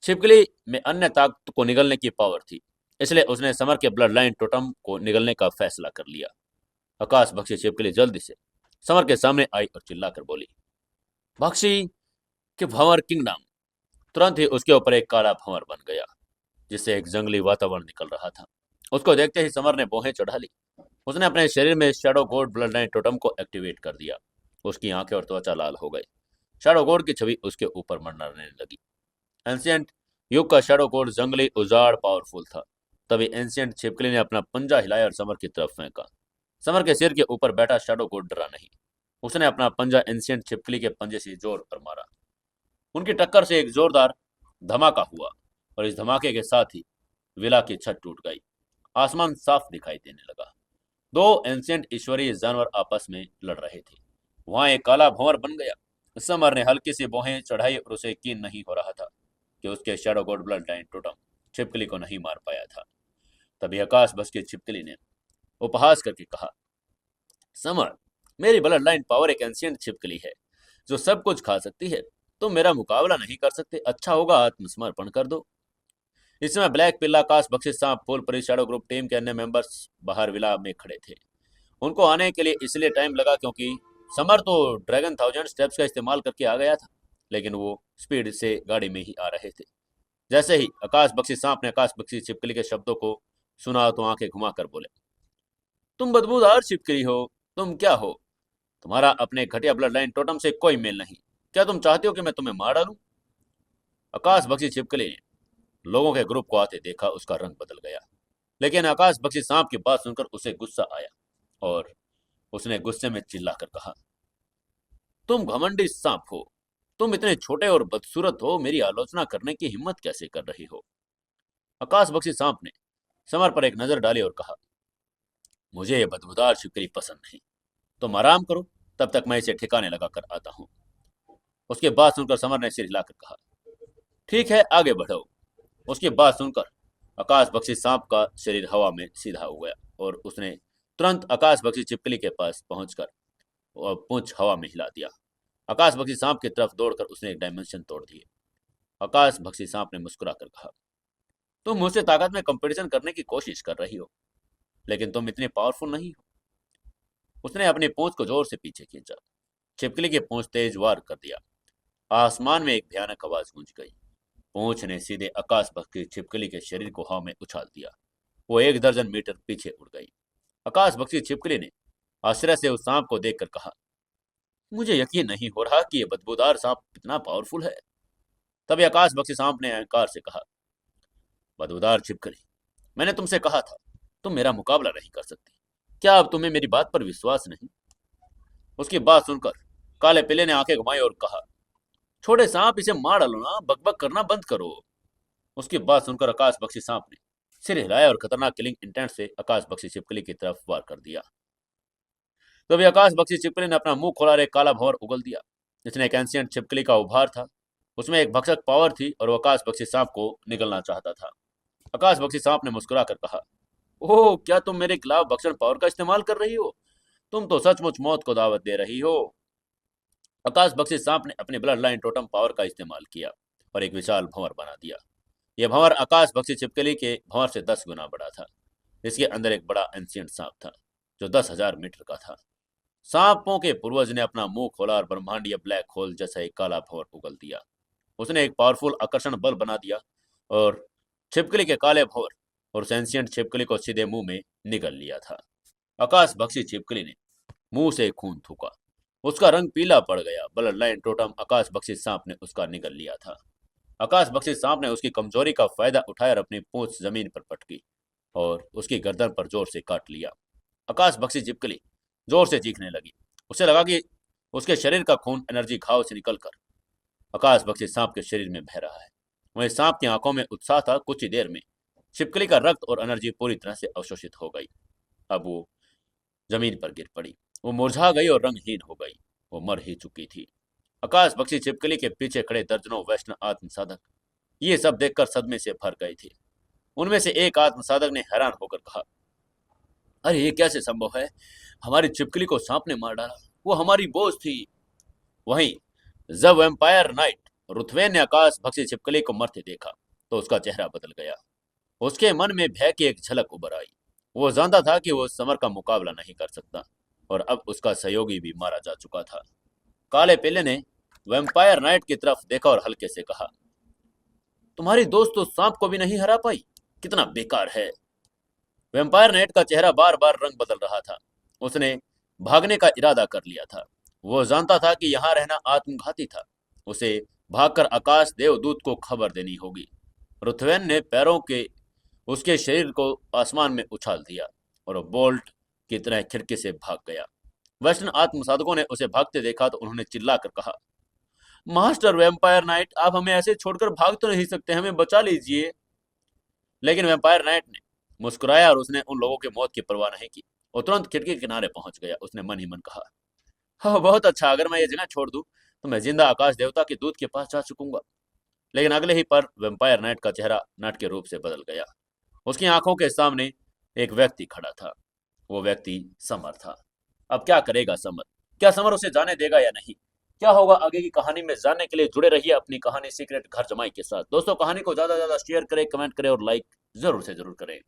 Speaker 1: छिपकली में अन्य ताकत को निगलने की पावर थी, इसलिए उसने समर के ब्लड लाइन टोटम को निगलने का फैसला कर लिया। आकाश बख्शी छिपकली जल्दी से समर के सामने आई और चिल्लाकर बोली, बख्शी कि भंवर किंगडम। तुरंत ही उसके ऊपर एक काला भंवर बन गया, जिससे एक जंगली वातावरण निकल रहा था। उसको देखते ही समर ने भौहें चढ़ा ली। उसने अपने शरीर में shadow God blood line totem को एक्टिवेट कर दिया। उसकी आंखें और त्वचा लाल हो गई। शैडो गॉड की छवि उसके ऊपर मंडराने लगी। एंशियंट युग का शैडो गॉड जंगली उजाड़ पावरफुल था। तभी एंशियंट छिपकली ने अपना पंजा हिलाया और समर की तरफ फेंका। समर के सिर के ऊपर बैठा शैडो गॉड डरा नहीं। उसने अपना पंजा एंशियंट छिपकली के पंजे से जोर पर मारा। उनकी टक्कर से एक जोरदार धमाका हुआ और इस धमाके के साथ ही विला की छत टूट गई। आसमान साफ दिखाई देने लगा। दो एंशियंट ईश्वरीय जानवर आपस में लड़ रहे थे। वहां एक काला भंवर बन गया। समर ने हल्की सी भौहें चढ़ाई और उसे यकीन नहीं हो रहा था कि उसके shadow God blood line totem छिपकली को नहीं मार पाया था। तभी आकाश बस की छिपकली ने उपहास करके कहा, समर, मेरी ब्लड लाइन पावर एक एंशियंट छिपकली है जो सब कुछ खा सकती है। तुम मेरा मुकाबला नहीं कर सकते। अच्छा होगा आत्मसमर्पण कर दो। इस समय ब्लैक पिल्ला, आकाश बख्शी, सांप, फूल परी, शैडो ग्रुप टीम के अन्य मेंबर्स बाहर विला में खड़े थे। उनको आने के लिए इसलिए टाइम लगा क्योंकि समर तो ड्रैगन 1000 स्टेप्स का इस्तेमाल करके आ गया था, लेकिन वो स्पीड से गाड़ी में ही आ रहे थे। जैसे ही आकाश बख्शी सांप ने आकाश बख्शी छिपकली के शब्दों को सुना तो आंखें घुमाकर बोले, तुम बदबूदार छिपकली हो। तुम क्या हो? तुम्हारा अपने घटिया ब्लड लाइन टोटम से कोई मेल नहीं। क्या तुम चाहते हो कि मैं तुम्हें मार डालूं? आकाश बख्शी छिपकली ने लोगों के ग्रुप को आते देखा। उसका रंग बदल गया, लेकिन आकाश बख्शी सांप की बात सुनकर उसे गुस्सा आया और उसने गुस्से में चिल्लाकर कहा, तुम घमंडी सांप हो। तुम इतने छोटे और बदसूरत हो, मेरी आलोचना करने की हिम्मत कैसे कर रही हो? आकाश बख्शी सांप ने समर पर एक नजर डाली और कहा, मुझे ये बदबूदार छिपकली पसंद नहीं। तुम आराम करो, तब तक मैं इसे ठिकाने लगा कर आता हूं। उसकी बात सुनकर समर ने सिर हिलाकर कहा, ठीक है, आगे बढ़ो। उसकी बात सुनकर आकाश बख्शी सांप का शरीर हवा में सीधा हो गया और उसने तुरंत आकाश बख्शी छिपकली के पास पहुंचकर और पूंछ हवा में हिला दिया। आकाश बख्शी सांप की तरफ दौड़कर उसने एक डायमेंशन तोड़ दिए। आकाश बख्शी सांप ने मुस्कुराकर कहा, तुम मुझसे ताकत में कंपटीशन करने की कोशिश कर रही हो, लेकिन तुम इतने पावरफुल नहीं हो। उसने अपनी पूंछ को जोर से पीछे खींचा। छिपकली की पूंछ तेज वार कर दिया। आसमान में एक भयानक आवाज गूंज गई। पूंछ ने सीधे आकाश बख्शी छिपकली के शरीर को हवा में उछाल दिया। वो 1 दर्जन मीटर पीछे उड़ गई। आकाश बख्शी छिपकली ने आश्चर्य से उस सांप को देखकर कहा, मुझे यकीन नहीं हो रहा कि ये बदबूदार सांप इतना पावरफुल है। तभी आकाश बख्शी सांप ने अहंकार से कहा, बदबूदार छिपकली, मैंने तुमसे कहा था तुम मेरा मुकाबला नहीं कर सकती। क्या अब तुम्हें मेरी बात पर विश्वास नहीं? उसकी बात सुनकर काले पिल्ले ने आंखें घुमाई और कहा, छोटे सांप, इसे मार डालो ना, बकबक करना बंद करो। उसकी बात सुनकर आकाश बख्शी सांप ने सिर हिलाया और खतरनाक किलिंग इंटेंट से आकाश बख्शी छिपकली की तरफ वार कर दिया। तभी आकाश बख्शी छिपकली ने अपना मुंह खोला और एक काला भंवर उगल दिया, जिसने एक एंशियंट छिपकली का उभार था। उसमें एक भक्षक पावर थी और वो आकाश बख्शी सांप को निगलना चाहता था। आकाश बख्शी सांप ने मुस्कुराकर कहा, ओह, क्या तुम मेरे खिलाफ भक्षण पावर का इस्तेमाल कर रही हो? तुम तो सचमुच मौत को दावत दे रही हो। आकाश बख्शी सांप ने अपने ब्लड लाइन टोटम पावर का इस्तेमाल किया और एक विशाल भंवर बना दिया। यह भंवर आकाश बख्शी छिपकली के भंवर से 10 गुना बड़ा था। इसके अंदर एक बड़ा एंशियंट सांप था जो 10,000 मीटर का था। सांपों के पूर्वज ने अपना मुंह खोला और ब्रह्मांडीय ब्लैक होल जैसा एक काला भंवर उगल दिया। उसने एक पावरफुल आकर्षण बल बना दिया और छिपकली के काले भंवर और उस एंशियंट छिपकली को सीधे मुंह में निगल लिया था। आकाश बख्शी छिपकली ने मुंह से खून थूका। उसका रंग पीला पड़ गया। ब्लड लाइन टोटम आकाश बख्शी सांप ने उसका निगल लिया था। आकाश बख्शी सांप ने उसकी कमजोरी का फायदा उठाकर अपनी पूंछ जमीन पर पटकी और उसकी गर्दन पर जोर से काट लिया। आकाश बख्शी छिपकली जोर से चीखने लगी। उसे लगा कि उसके शरीर का खून एनर्जी घाव से निकलकर आकाश बख्शी सांप के शरीर में बह रहा है। वहीं सांप की आंखों में उत्साह था। कुछ ही देर में छिपकली का रक्त और एनर्जी पूरी तरह से अवशोषित हो गई। अब वो जमीन पर गिर पड़ी। वो मुरझा गई और रंगहीन हो गई। वो मर ही चुकी थी। आकाश बख्शी छिपकली के पीछे खड़े दर्जनों वैष्णव आत्म साधक ये सब देखकर सदमे से भर गए थे। उनमें से एक आत्म साधक ने हैरान होकर कहा, अरे ये कैसे संभव है? हमारी छिपकली को सांप ने मार डाला। वो हमारी बोझ थी। वहीं जब वैम्पायर नाइट रुथवेन ने आकाश भक्षी छिपकली को मरते देखा तो उसका चेहरा बदल गया। उसके मन में भय की एक झलक उभर आई। वो जानता था कि वो समर का मुकाबला नहीं कर सकता और अब उसका सहयोगी भी मारा जा चुका था। काले पेले ने वैम्पायर नाइट की तरफ देखा और हल्के से कहा, तुम्हारी दोस्त तो सांप को भी नहीं हरा पाई। कितना बेकार है। वैम्पायर नाइट का चेहरा बार बार रंग बदल रहा था। उसने भागने का इरादा कर लिया था। वो जानता था कि यहाँ रहना आत्मघाती था। उसे भागकर आकाश देवदूत को खबर देनी होगी। रुथवेन ने पैरों के उसके शरीर को आसमान में उछाल दिया और बोल्ट की तरह खिड़की से भाग गया। वैष्णव आत्म साधकों ने उसे भागते देखा तो उन्होंने चिल्लाकर कहा, मास्टर वैम्पायर नाइट, आप हमें ऐसे छोड़कर भाग तो नहीं सकते, हमें बचा लीजिए। लेकिन वैम्पायर नाइट ने मुस्कुराया और उसने उन लोगों की मौत की परवाह नहीं की। वो तुरंत खिड़की के किनारे पहुंच गया। उसने मन ही मन कहा, हाँ बहुत अच्छा, अगर मैं ये जगह छोड़ दूं तो मैं जिंदा आकाश देवता के दूत के पास जा चुकूंगा। लेकिन अगले ही पर वैम्पायर नाइट का चेहरा नाटकीय रूप से बदल गया। उसकी आंखों के सामने एक व्यक्ति खड़ा था। वो व्यक्ति समर था। अब क्या करेगा समर? क्या समर उसे जाने देगा या नहीं? क्या होगा आगे की कहानी में जानने के लिए जुड़े रहिए अपनी कहानी सीक्रेट घर जमाई के साथ। दोस्तों, कहानी को ज्यादा से ज्यादा शेयर करें, कमेंट करें और लाइक जरूर से जरूर करें।